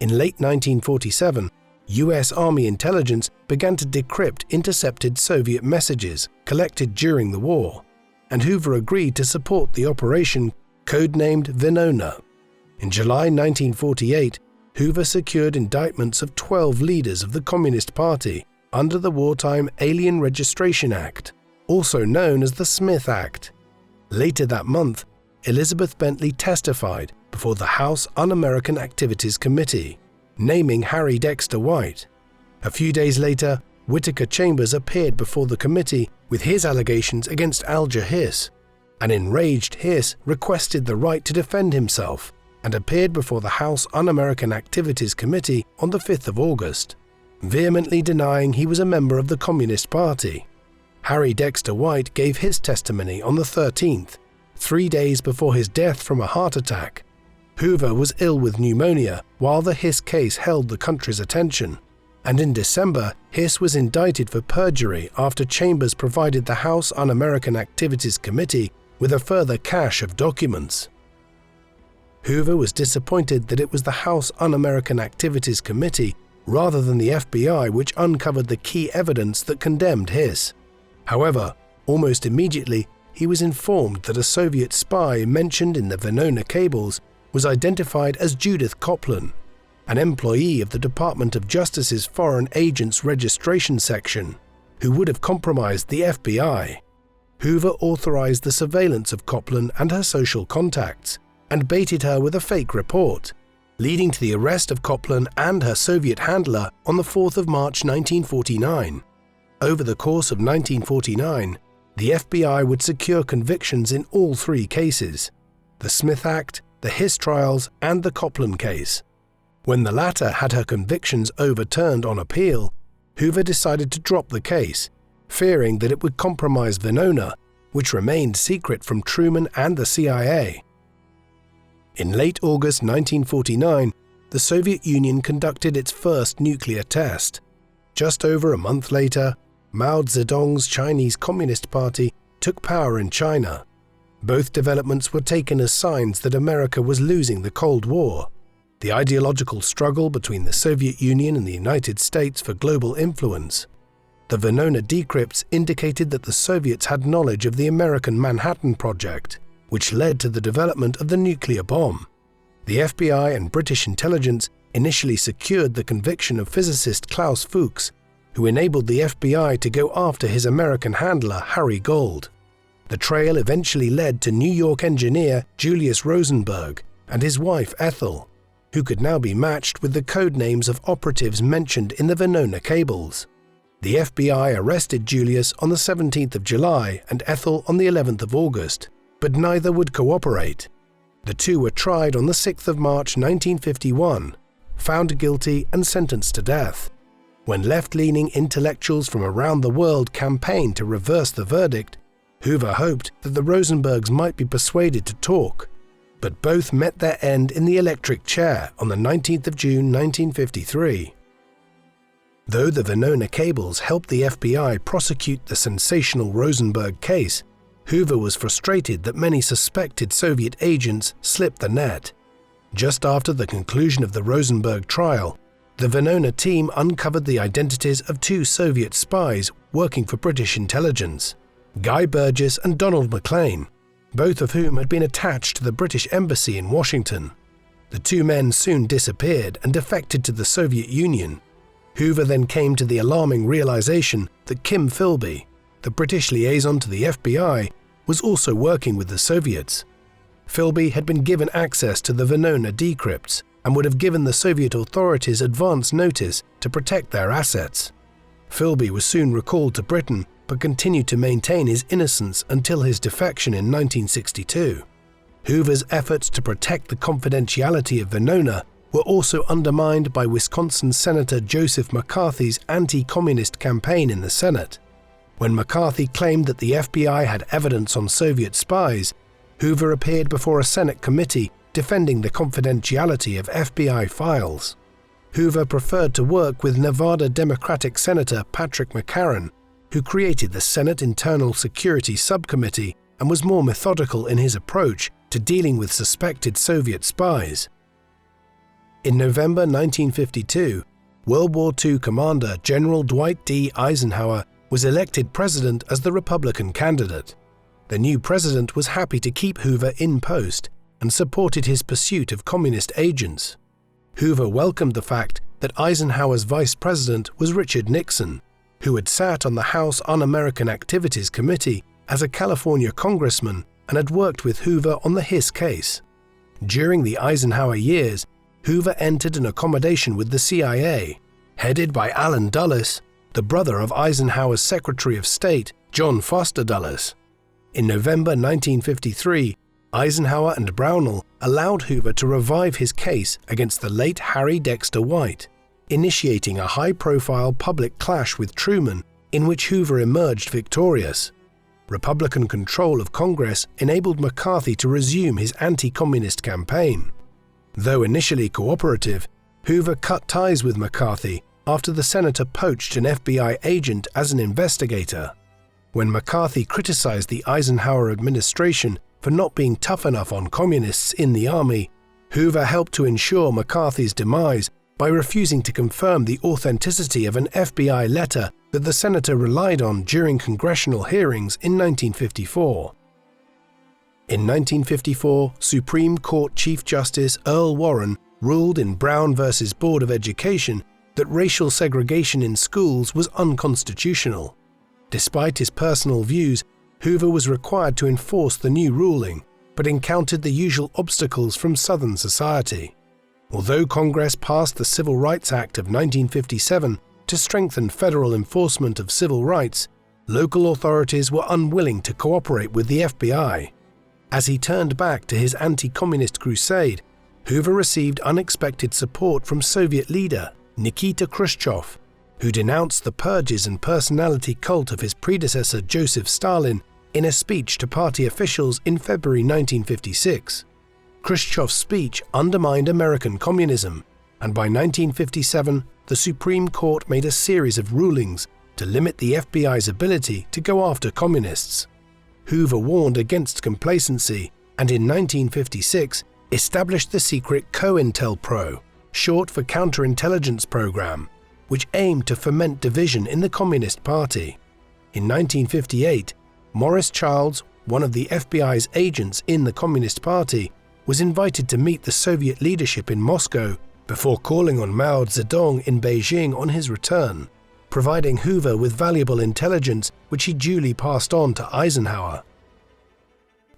In late 1947, US Army intelligence began to decrypt intercepted Soviet messages collected during the war, and Hoover agreed to support the operation, codenamed Vendetta. In July 1948, Hoover secured indictments of 12 leaders of the Communist Party under the Wartime Alien Registration Act, also known as the Smith Act. Later that month, Elizabeth Bentley testified before the House Un-American Activities Committee, naming Harry Dexter White. A few days later, Whittaker Chambers appeared before the committee with his allegations against Edgar Hoover. An enraged Hoover requested the right to defend himself and appeared before the House Un-American Activities Committee on the 5th of August, vehemently denying he was a member of the Communist Party. Harry Dexter White gave his testimony on the 13th, 3 days before his death from a heart attack. Hoover was ill with pneumonia while the Hiss case held the country's attention, and in December, Hiss was indicted for perjury after Chambers provided the House Un-American Activities Committee with a further cache of documents. Hoover was disappointed that it was the House Un-American Activities Committee rather than the FBI which uncovered the key evidence that condemned Hiss. However, almost immediately, he was informed that a Soviet spy mentioned in the Vendetta cables was identified as Judith Copeland, an employee of the Department of Justice's Foreign Agents Registration Section, who would have compromised the FBI. Hoover authorized the surveillance of Copeland and her social contacts, and baited her with a fake report, leading to the arrest of Copeland and her Soviet handler on the 4th of March 1949. over the course of 1949, the FBI would secure convictions in all three cases: the Smith Act, the Hiss trials, and the Copland case. When the latter had her convictions overturned on appeal, Hoover decided to drop the case, fearing that it would compromise Venona, which remained secret from Truman and the CIA. In late August 1949, the Soviet Union conducted its first nuclear test. Just over a month later, Mao Zedong's Chinese Communist Party took power in China. Both developments were taken as signs that America was losing the Cold War. The ideological struggle between the Soviet Union and the United States for global influence. The Venona decrypts indicated that the Soviets had knowledge of the American Manhattan Project, which led to the development of the nuclear bomb. The FBI and British intelligence initially secured the conviction of physicist Klaus Fuchs, who enabled the FBI to go after his American handler Harry Gold. The trail eventually led to New York engineer Julius Rosenberg and his wife Ethel, who could now be matched with the code names of operatives mentioned in the Venona cables. The FBI arrested Julius on the 17th of July and Ethel on the 11th of August, but neither would cooperate. The two were tried on the 6th of March 1951, found guilty and sentenced to death. When left-leaning intellectuals from around the world campaigned to reverse the verdict, Hoover hoped that the Rosenbergs might be persuaded to talk, but both met their end in the electric chair on the 19th of June 1953. Though the Venona cables helped the FBI prosecute the sensational Rosenberg case, Hoover was frustrated that many suspected Soviet agents slipped the net. Just after the conclusion of the Rosenberg trial, the Venona team uncovered the identities of two Soviet spies working for British intelligence, Guy Burgess and Donald McLean, both of whom had been attached to the British Embassy in Washington. The two men soon disappeared and defected to the Soviet Union. Hoover then came to the alarming realization that Kim Philby, the British liaison to the FBI, was also working with the Soviets. Philby had been given access to the Venona decrypts and would have given the Soviet authorities advance notice to protect their assets. Philby was soon recalled to Britain but continued to maintain his innocence until his defection in 1962. Hoover's efforts to protect the confidentiality of Venona were also undermined by Wisconsin Senator Joseph McCarthy's anti-communist campaign in the Senate. When McCarthy claimed that the FBI had evidence on Soviet spies, Hoover appeared before a Senate committee defending the confidentiality of FBI files. Hoover preferred to work with Nevada Democratic Senator Patrick McCarran, who created the Senate Internal Security Subcommittee and was more methodical in his approach to dealing with suspected Soviet spies. In November 1952, World War II Commander General Dwight D. Eisenhower was elected president as the Republican candidate. The new president was happy to keep Hoover in post and supported his pursuit of communist agents. Hoover welcomed the fact that Eisenhower's vice president was Richard Nixon, who had sat on the House Un-American Activities Committee as a California congressman and had worked with Hoover on the Hiss case. During the Eisenhower years, Hoover entered an accommodation with the CIA, headed by Allen Dulles, the brother of Eisenhower's Secretary of State, John Foster Dulles. In November 1953, Eisenhower and Brownell allowed Hoover to revive his case against the late Harry Dexter White, initiating a high-profile public clash with Truman in which Hoover emerged victorious. Republican control of Congress enabled McCarthy to resume his anti-communist campaign. Though initially cooperative, Hoover cut ties with McCarthy after the senator poached an FBI agent as an investigator. When McCarthy criticized the Eisenhower administration for not being tough enough on communists in the army, Hoover helped to ensure McCarthy's demise by refusing to confirm the authenticity of an FBI letter that the senator relied on during congressional hearings in 1954. In 1954, Supreme Court Chief Justice Earl Warren ruled in Brown v. Board of Education that racial segregation in schools was unconstitutional. Despite his personal views, Hoover was required to enforce the new ruling, but encountered the usual obstacles from Southern society. Although Congress passed the Civil Rights Act of 1957 to strengthen federal enforcement of civil rights, local authorities were unwilling to cooperate with the FBI. As he turned back to his anti-communist crusade, Hoover received unexpected support from Soviet leader Nikita Khrushchev, who denounced the purges and personality cult of his predecessor Joseph Stalin in a speech to party officials in February 1956. Khrushchev's speech undermined American communism, and by 1957, the Supreme Court made a series of rulings to limit the FBI's ability to go after communists. Hoover warned against complacency and in 1956 established the secret COINTELPRO, short for Counterintelligence Program, which aimed to foment division in the Communist Party. In 1958, Maurice Childs, one of the FBI's agents in the Communist Party, was invited to meet the Soviet leadership in Moscow before calling on Mao Zedong in Beijing on his return, providing Hoover with valuable intelligence which he duly passed on to Eisenhower.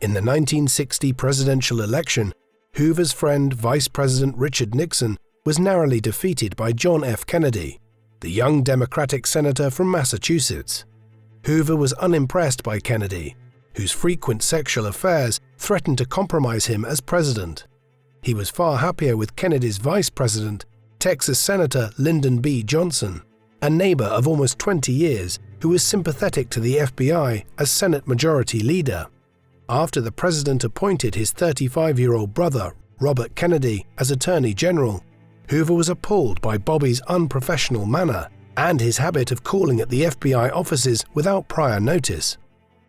In the 1960 presidential election, Hoover's friend Vice President Richard Nixon was narrowly defeated by John F. Kennedy, the young Democratic senator from Massachusetts. Hoover was unimpressed by Kennedy, whose frequent sexual affairs threatened to compromise him as president. He was far happier with Kennedy's vice president, Texas Senator Lyndon B. Johnson, a neighbor of almost 20 years who was sympathetic to the FBI as Senate Majority Leader. After the president appointed his 35-year-old brother, Robert Kennedy, as Attorney General, Hoover was appalled by Bobby's unprofessional manner and his habit of calling at the FBI offices without prior notice.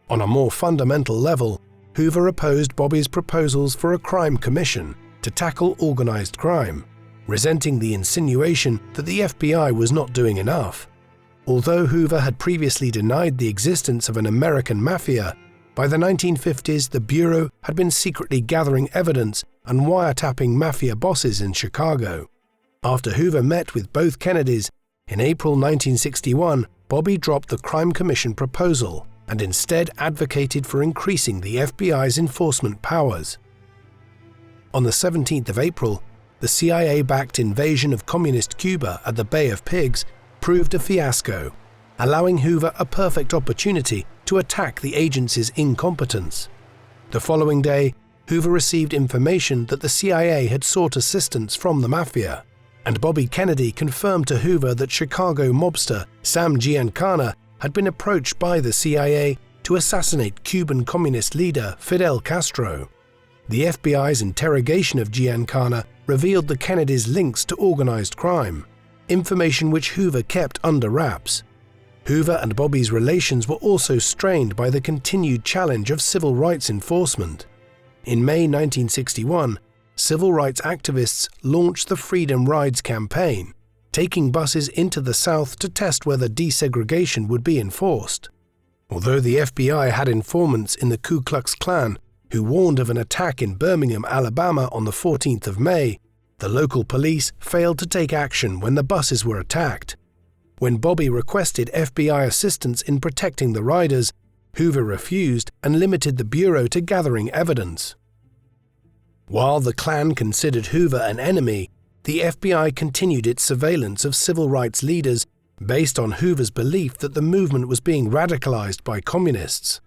On a more fundamental level, Hoover opposed Bobby's proposals for a crime commission to tackle organized crime, resenting the insinuation that the FBI was not doing enough. Although Hoover had previously denied the existence of an American mafia, by the 1950s the Bureau had been secretly gathering evidence and wiretapping mafia bosses in Chicago. After Hoover met with both Kennedys, in April 1961, Bobby dropped the Crime Commission proposal and instead advocated for increasing the FBI's enforcement powers. On the 17th of April, the CIA-backed invasion of communist Cuba at the Bay of Pigs proved a fiasco, allowing Hoover a perfect opportunity to attack the agency's incompetence. The following day, Hoover received information that the CIA had sought assistance from the mafia, and Bobby Kennedy confirmed to Hoover that Chicago mobster Sam Giancana had been approached by the CIA to assassinate Cuban communist leader Fidel Castro. The FBI's interrogation of Giancana revealed the Kennedys' links to organized crime, information which Hoover kept under wraps. Hoover and Bobby's relations were also strained by the continued challenge of civil rights enforcement. In May 1961, civil rights activists launched the Freedom Rides campaign, taking buses into the South to test whether desegregation would be enforced. Although the FBI had informants in the Ku Klux Klan who warned of an attack in Birmingham, Alabama on the 14th of May, the local police failed to take action when the buses were attacked. When Bobby requested FBI assistance in protecting the riders, Hoover refused and limited the Bureau to gathering evidence. While the Klan considered Hoover an enemy, the FBI continued its surveillance of civil rights leaders based on Hoover's belief that the movement was being radicalized by communists.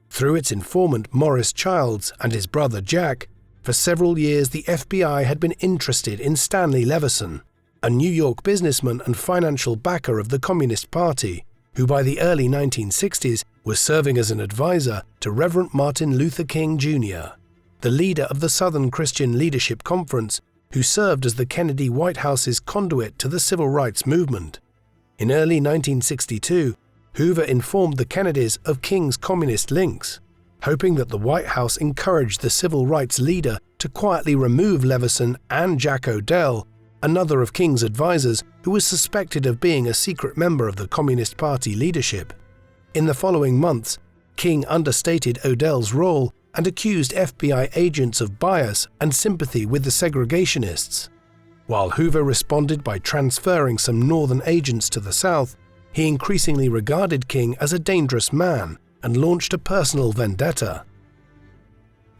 Through its informant Maurice Childs and his brother Jack, for several years the FBI had been interested in Stanley Leveson, a New York businessman and financial backer of the Communist Party, who by the early 1960s was serving as an advisor to Reverend Martin Luther King Jr., the leader of the Southern Christian Leadership Conference, who served as the Kennedy White House's conduit to the civil rights movement. In early 1962, Hoover informed the Kennedys of King's communist links, hoping that the White House encouraged the civil rights leader to quietly remove Leveson and Jack Odell, another of King's advisors who was suspected of being a secret member of the Communist Party leadership. In the following months, King understated Odell's role and accused FBI agents of bias and sympathy with the segregationists. While Hoover responded by transferring some Northern agents to the South, he increasingly regarded King as a dangerous man and launched a personal vendetta.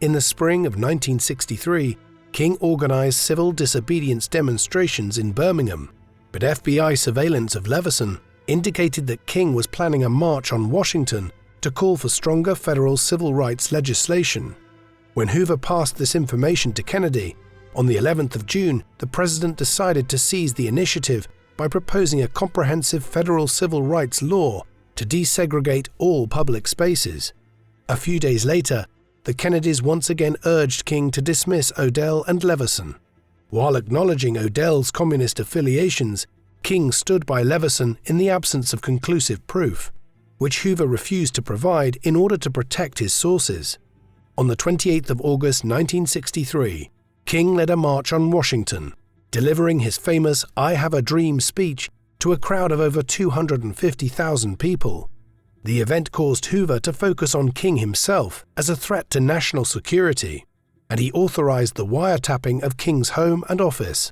In the spring of 1963, King organized civil disobedience demonstrations in Birmingham. but FBI surveillance of Leveson indicated that King was planning a march on Washington to call for stronger federal civil rights legislation. When Hoover passed this information to Kennedy, on the 11th of June, the president decided to seize the initiative by proposing a comprehensive federal civil rights law to desegregate all public spaces. A few days later, the Kennedys once again urged King to dismiss Odell and Leveson. While acknowledging Odell's communist affiliations, King stood by Leveson in the absence of conclusive proof, which Hoover refused to provide in order to protect his sources. On the 28th of August 1963, King led a march on Washington, delivering his famous "I Have a Dream" speech to a crowd of over 250,000 people. The event caused Hoover to focus on King himself as a threat to national security, and he authorized the wiretapping of King's home and office.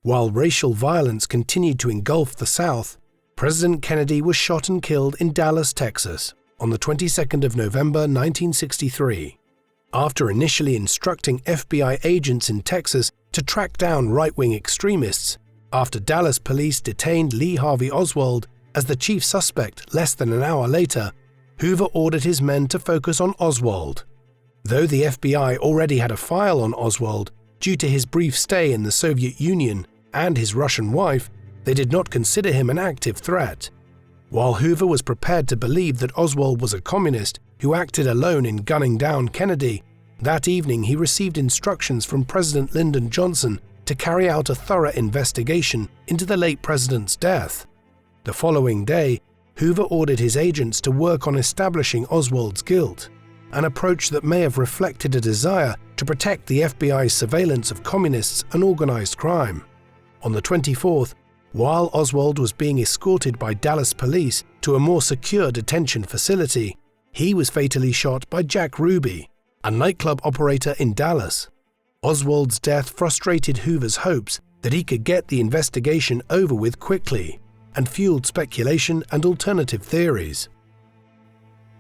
While racial violence continued to engulf the South, President Kennedy was shot and killed in Dallas, Texas, on the 22nd of November 1963. After initially instructing FBI agents in Texas to track down right-wing extremists, after Dallas police detained Lee Harvey Oswald as the chief suspect less than an hour later, Hoover ordered his men to focus on Oswald. Though the FBI already had a file on Oswald due to his brief stay in the Soviet Union and his Russian wife, they did not consider him an active threat. While Hoover was prepared to believe that Oswald was a communist who acted alone in gunning down Kennedy, that evening he received instructions from President Lyndon Johnson to carry out a thorough investigation into the late president's death. The following day, Hoover ordered his agents to work on establishing Oswald's guilt, an approach that may have reflected a desire to protect the FBI's surveillance of communists and organized crime. On the 24th, while Oswald was being escorted by Dallas police to a more secure detention facility, he was fatally shot by Jack Ruby, a nightclub operator in Dallas. Oswald's death frustrated Hoover's hopes that he could get the investigation over with quickly, and fueled speculation and alternative theories.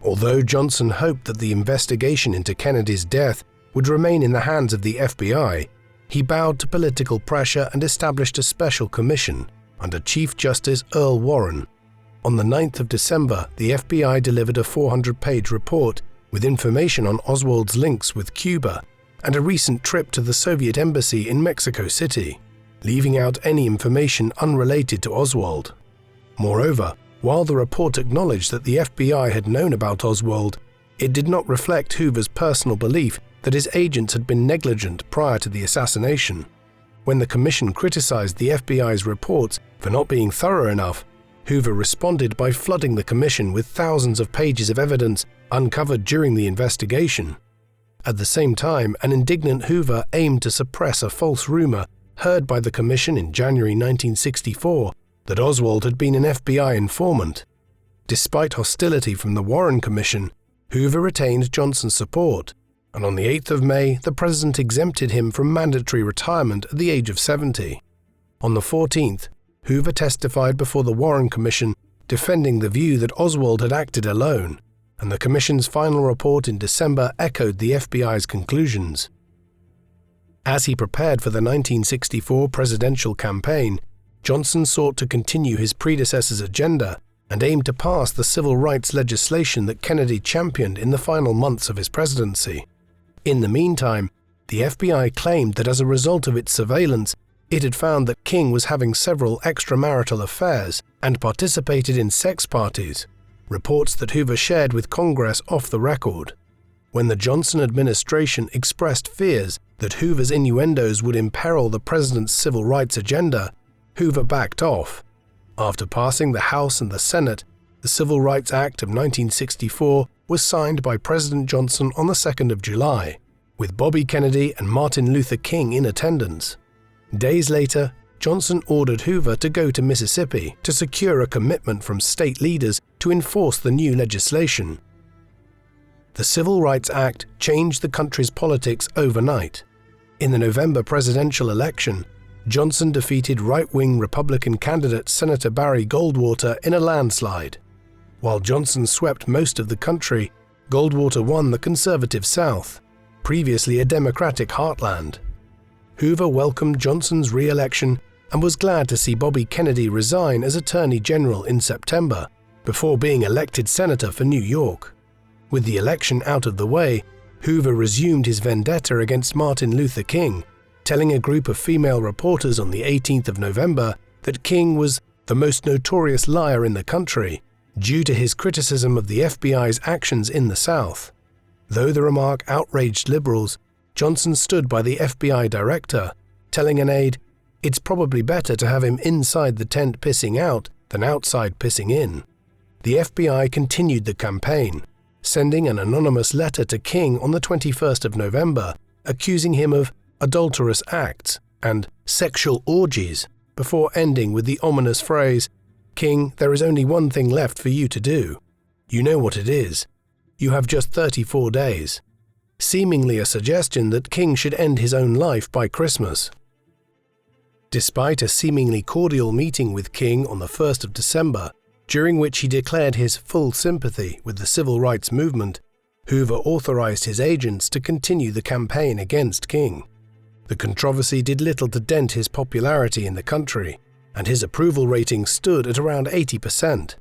Although Johnson hoped that the investigation into Kennedy's death would remain in the hands of the FBI, he bowed to political pressure and established a special commission under Chief Justice Earl Warren. On the 9th of December, the FBI delivered a 400-page report with information on Oswald's links with Cuba and a recent trip to the Soviet embassy in Mexico City, leaving out any information unrelated to Oswald. Moreover, while the report acknowledged that the FBI had known about Oswald, it did not reflect Hoover's personal belief that his agents had been negligent prior to the assassination. When the commission criticized the FBI's reports for not being thorough enough, Hoover responded by flooding the commission with thousands of pages of evidence uncovered during the investigation. At the same time, an indignant Hoover aimed to suppress a false rumor heard by the commission in January 1964 that Oswald had been an FBI informant. Despite hostility from the Warren Commission, Hoover retained Johnson's support, and on the 8th of May, the president exempted him from mandatory retirement at the age of 70. On the 14th, Hoover testified before the Warren Commission, defending the view that Oswald had acted alone, and the commission's final report in December echoed the FBI's conclusions. As he prepared for the 1964 presidential campaign, Johnson sought to continue his predecessor's agenda and aimed to pass the civil rights legislation that Kennedy championed in the final months of his presidency. In the meantime, the FBI claimed that as a result of its surveillance, it had found that King was having several extramarital affairs and participated in sex parties, reports that Hoover shared with Congress off the record. When the Johnson administration expressed fears that Hoover's innuendos would imperil the president's civil rights agenda, Hoover backed off. After passing the House and the Senate, the Civil Rights Act of 1964 was signed by President Johnson on the 2nd of July, with Bobby Kennedy and Martin Luther King in attendance. Days later, Johnson ordered Hoover to go to Mississippi to secure a commitment from state leaders to enforce the new legislation. The Civil Rights Act changed the country's politics overnight. In the November presidential election, Johnson defeated right-wing Republican candidate Senator Barry Goldwater in a landslide. While Johnson swept most of the country, Goldwater won the conservative South, previously a Democratic heartland. Hoover welcomed Johnson's re-election and was glad to see Bobby Kennedy resign as Attorney General in September, before being elected senator for New York. With the election out of the way, Hoover resumed his vendetta against Martin Luther King, telling a group of female reporters on the 18th of November that King was the most notorious liar in the country, due to his criticism of the FBI's actions in the South. Though the remark outraged liberals, Johnson stood by the FBI director, telling an aide, "It's probably better to have him inside the tent pissing out than outside pissing in." The FBI continued the campaign, sending an anonymous letter to King on the 21st of November, accusing him of adulterous acts and sexual orgies, before ending with the ominous phrase, "King, there is only one thing left for you to do. You know what it is. You have just 34 days. Seemingly a suggestion that King should end his own life by Christmas. Despite a seemingly cordial meeting with King on the 1st of December, during which he declared his full sympathy with the civil rights movement, Hoover authorized his agents to continue the campaign against King. The controversy did little to dent his popularity in the country, and his approval rating stood at around 80%.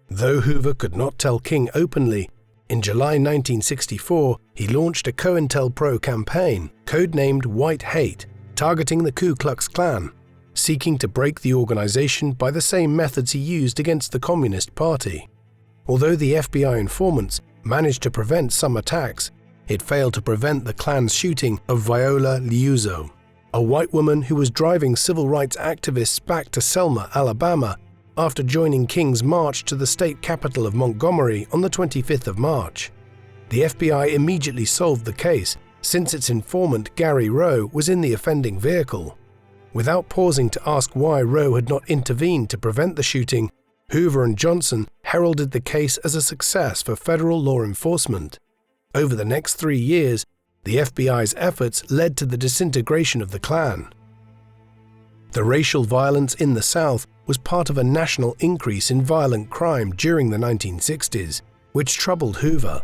Though Hoover could not tell King openly, in July 1964 he launched a COINTELPRO campaign, codenamed White Hate, targeting the Ku Klux Klan, seeking to break the organization by the same methods he used against the Communist Party. Although the FBI informants managed to prevent some attacks, it failed to prevent the Klan's shooting of Viola Liuzzo, a white woman who was driving civil rights activists back to Selma, Alabama, after joining King's march to the state capital of Montgomery on the 25th of March. The FBI immediately solved the case, since its informant Gary Rowe was in the offending vehicle. Without pausing to ask why Rowe had not intervened to prevent the shooting, Hoover and Johnson heralded the case as a success for federal law enforcement. Over the next 3 years, the FBI's efforts led to the disintegration of the Klan. The racial violence in the South was part of a national increase in violent crime during the 1960s, which troubled Hoover.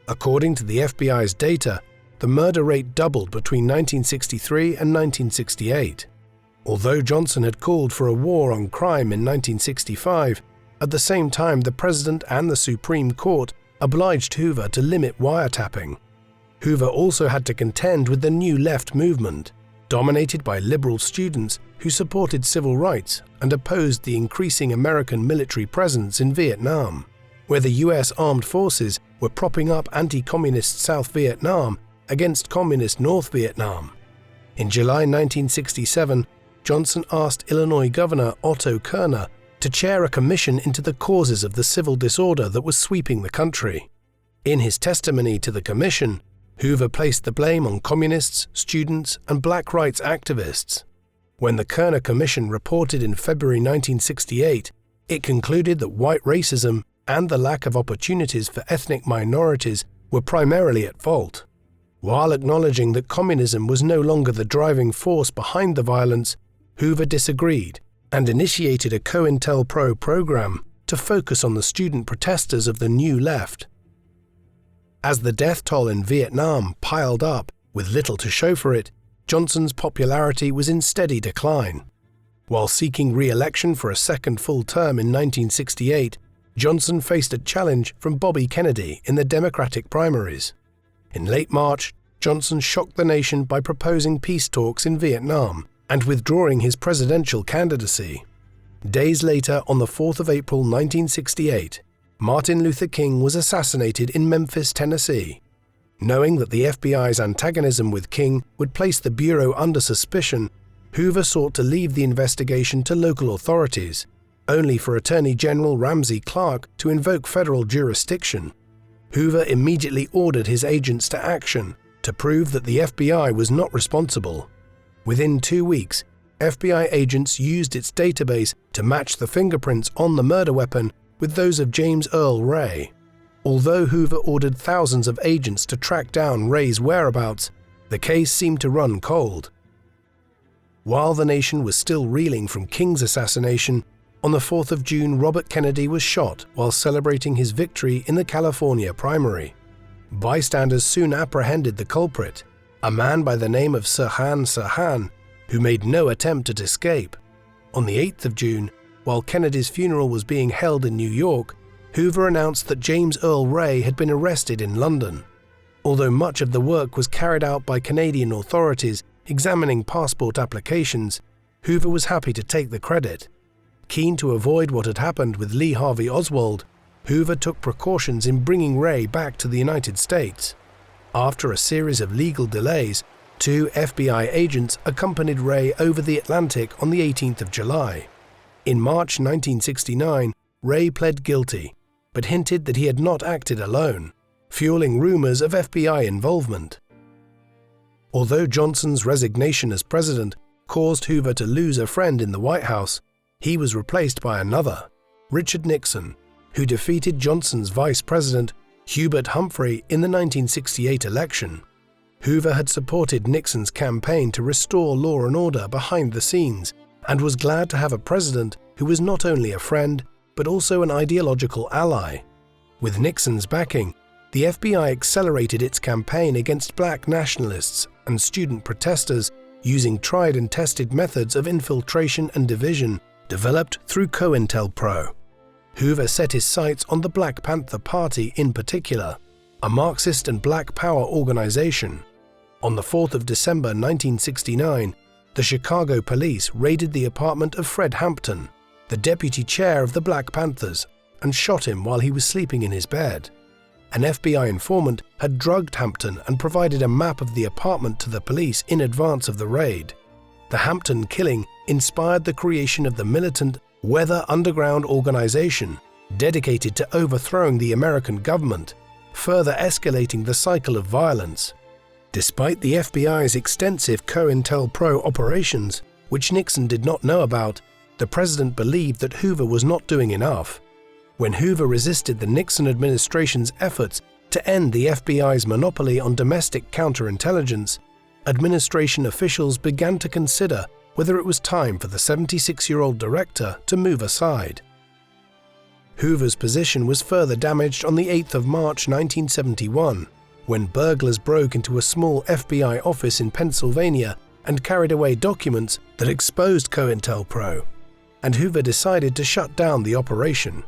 According to the FBI's data, the murder rate doubled between 1963 and 1968. Although Johnson had called for a war on crime in 1965, at the same time the President and the Supreme Court obliged Hoover to limit wiretapping. Hoover also had to contend with the New Left movement, dominated by liberal students who supported civil rights and opposed the increasing American military presence in Vietnam, where the US armed forces were propping up anti-communist South Vietnam against communist North Vietnam. In July 1967, Johnson asked Illinois Governor Otto Kerner to chair a commission into the causes of the civil disorder that was sweeping the country. In his testimony to the commission, Hoover placed the blame on communists, students, and black rights activists. When the Kerner Commission reported in February 1968, it concluded that white racism and the lack of opportunities for ethnic minorities were primarily at fault. While acknowledging that communism was no longer the driving force behind the violence, Hoover disagreed and initiated a COINTELPRO program to focus on the student protesters of the New Left. As the death toll in Vietnam piled up, with little to show for it, Johnson's popularity was in steady decline. While seeking re-election for a second full term in 1968, Johnson faced a challenge from Bobby Kennedy in the Democratic primaries. In late March, Johnson shocked the nation by proposing peace talks in Vietnam and withdrawing his presidential candidacy. Days later, on the 4th of April 1968, Martin Luther King was assassinated in Memphis, Tennessee. Knowing that the FBI's antagonism with King would place the Bureau under suspicion, Hoover sought to leave the investigation to local authorities, only for Attorney General Ramsey Clark to invoke federal jurisdiction. Hoover immediately ordered his agents to action to prove that the FBI was not responsible. Within 2 weeks, FBI agents used its database to match the fingerprints on the murder weapon with those of James Earl Ray. Although Hoover ordered thousands of agents to track down Ray's whereabouts, the case seemed to run cold. While the nation was still reeling from King's assassination, on the 4th of June, Robert Kennedy was shot while celebrating his victory in the California primary. Bystanders soon apprehended the culprit, a man by the name of Sirhan Sirhan, who made no attempt at escape. On the 8th of June, while Kennedy's funeral was being held in New York, Hoover announced that James Earl Ray had been arrested in London. Although much of the work was carried out by Canadian authorities examining passport applications, Hoover was happy to take the credit. Keen to avoid what had happened with Lee Harvey Oswald, Hoover took precautions in bringing Ray back to the United States. After a series of legal delays, 2 FBI agents accompanied Ray over the Atlantic on the 18th of July. In March 1969, Ray pled guilty, but hinted that he had not acted alone, fueling rumors of FBI involvement. Although Johnson's resignation as president caused Hoover to lose a friend in the White House, he was replaced by another, Richard Nixon, who defeated Johnson's vice president, Hubert Humphrey, in the 1968 election. Hoover had supported Nixon's campaign to restore law and order behind the scenes, and was glad to have a president who was not only a friend, but also an ideological ally. With Nixon's backing, the FBI accelerated its campaign against black nationalists and student protesters using tried and tested methods of infiltration and division developed through COINTELPRO. Hoover set his sights on the Black Panther Party in particular, a Marxist and Black Power organization. On the 4th of December 1969, the Chicago police raided the apartment of Fred Hampton, the deputy chair of the Black Panthers, and shot him while he was sleeping in his bed. An FBI informant had drugged Hampton and provided a map of the apartment to the police in advance of the raid. The Hampton killing inspired the creation of the militant Weather Underground organization, dedicated to overthrowing the American government, further escalating the cycle of violence. Despite the FBI's extensive COINTELPRO operations, which Nixon did not know about, the president believed that Hoover was not doing enough. When Hoover resisted the Nixon administration's efforts to end the FBI's monopoly on domestic counterintelligence, administration officials began to consider whether it was time for the 76-year-old director to move aside. Hoover's position was further damaged on the 8th of March 1971, when burglars broke into a small FBI office in Pennsylvania and carried away documents that exposed COINTELPRO, and Hoover decided to shut down the operation.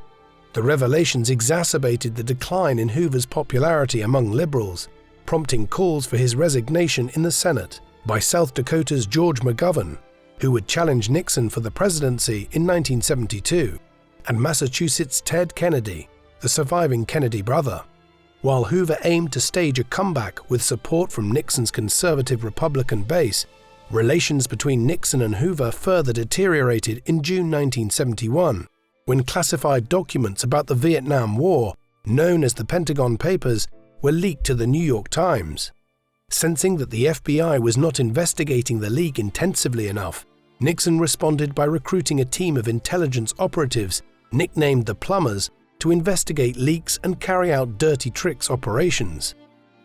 The revelations exacerbated the decline in Hoover's popularity among liberals, prompting calls for his resignation in the Senate by South Dakota's George McGovern, who would challenge Nixon for the presidency in 1972, and Massachusetts' Ted Kennedy, the surviving Kennedy brother. While Hoover aimed to stage a comeback with support from Nixon's conservative Republican base, relations between Nixon and Hoover further deteriorated in June 1971, when classified documents about the Vietnam War, known as the Pentagon Papers, were leaked to the New York Times. Sensing that the FBI was not investigating the leak intensively enough, Nixon responded by recruiting a team of intelligence operatives, nicknamed the Plumbers, to investigate leaks and carry out dirty tricks operations.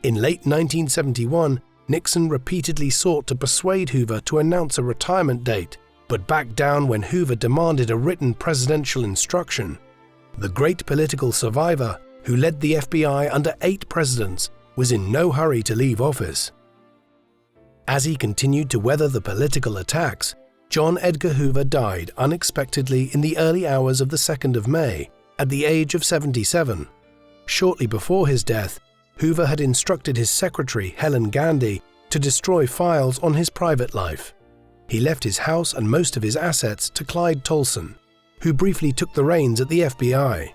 In late 1971, Nixon repeatedly sought to persuade Hoover to announce a retirement date, but backed down when Hoover demanded a written presidential instruction. The great political survivor, who led the FBI under 8 presidents, was in no hurry to leave office. As he continued to weather the political attacks, John Edgar Hoover died unexpectedly in the early hours of the 2nd of May, at the age of 77. Shortly before his death, Hoover had instructed his secretary, Helen Gandy, to destroy files on his private life. He left his house and most of his assets to Clyde Tolson, who briefly took the reins at the FBI.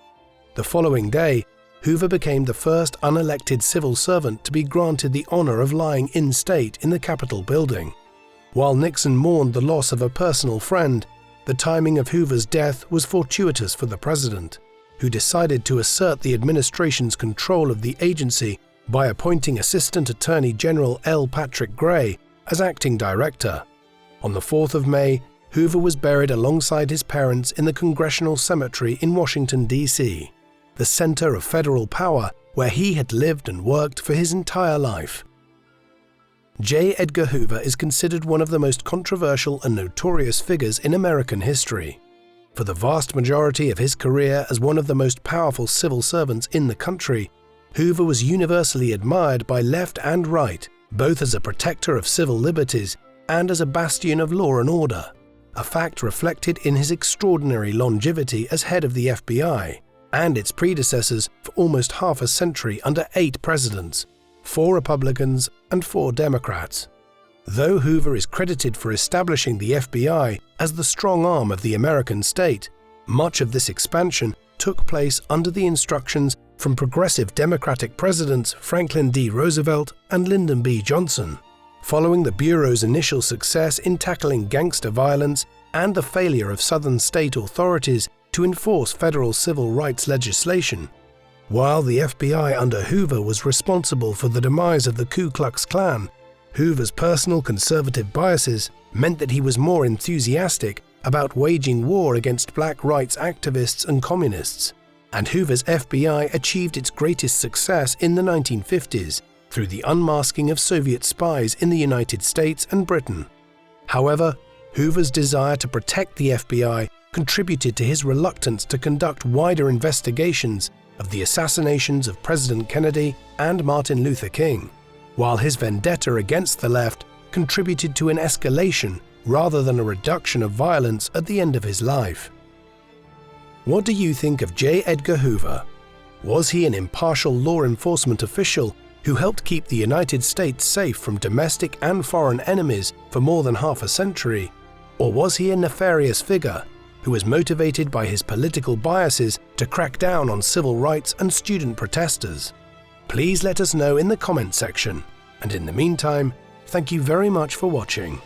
The following day, Hoover became the first unelected civil servant to be granted the honor of lying in state in the Capitol building. While Nixon mourned the loss of a personal friend, the timing of Hoover's death was fortuitous for the president, who decided to assert the administration's control of the agency by appointing Assistant Attorney General L. Patrick Gray as acting director. On the 4th of May, Hoover was buried alongside his parents in the Congressional Cemetery in Washington, D.C., the center of federal power where he had lived and worked for his entire life. J. Edgar Hoover is considered one of the most controversial and notorious figures in American history. For the vast majority of his career as one of the most powerful civil servants in the country, Hoover was universally admired by left and right, both as a protector of civil liberties and as a bastion of law and order. a fact reflected in his extraordinary longevity as head of the FBI, and its predecessors for almost half a century under 8 presidents, 4 Republicans and 4 Democrats. Though Hoover is credited for establishing the FBI as the strong arm of the American state, much of this expansion took place under the instructions from progressive Democratic presidents Franklin D. Roosevelt and Lyndon B. Johnson. Following the Bureau's initial success in tackling gangster violence and the failure of Southern state authorities to enforce federal civil rights legislation, while the FBI under Hoover was responsible for the demise of the Ku Klux Klan, Hoover's personal conservative biases meant that he was more enthusiastic about waging war against black rights activists and communists, and Hoover's FBI achieved its greatest success in the 1950s through the unmasking of Soviet spies in the United States and Britain. However, Hoover's desire to protect the FBI contributed to his reluctance to conduct wider investigations of the assassinations of President Kennedy and Martin Luther King, while his vendetta against the left contributed to an escalation rather than a reduction of violence at the end of his life. What do you think of J. Edgar Hoover? Was he an impartial law enforcement official who helped keep the United States safe from domestic and foreign enemies for more than half a century? Or was he a nefarious figure who was motivated by his political biases to crack down on civil rights and student protesters? Please let us know in the comment section, and in the meantime, thank you very much for watching.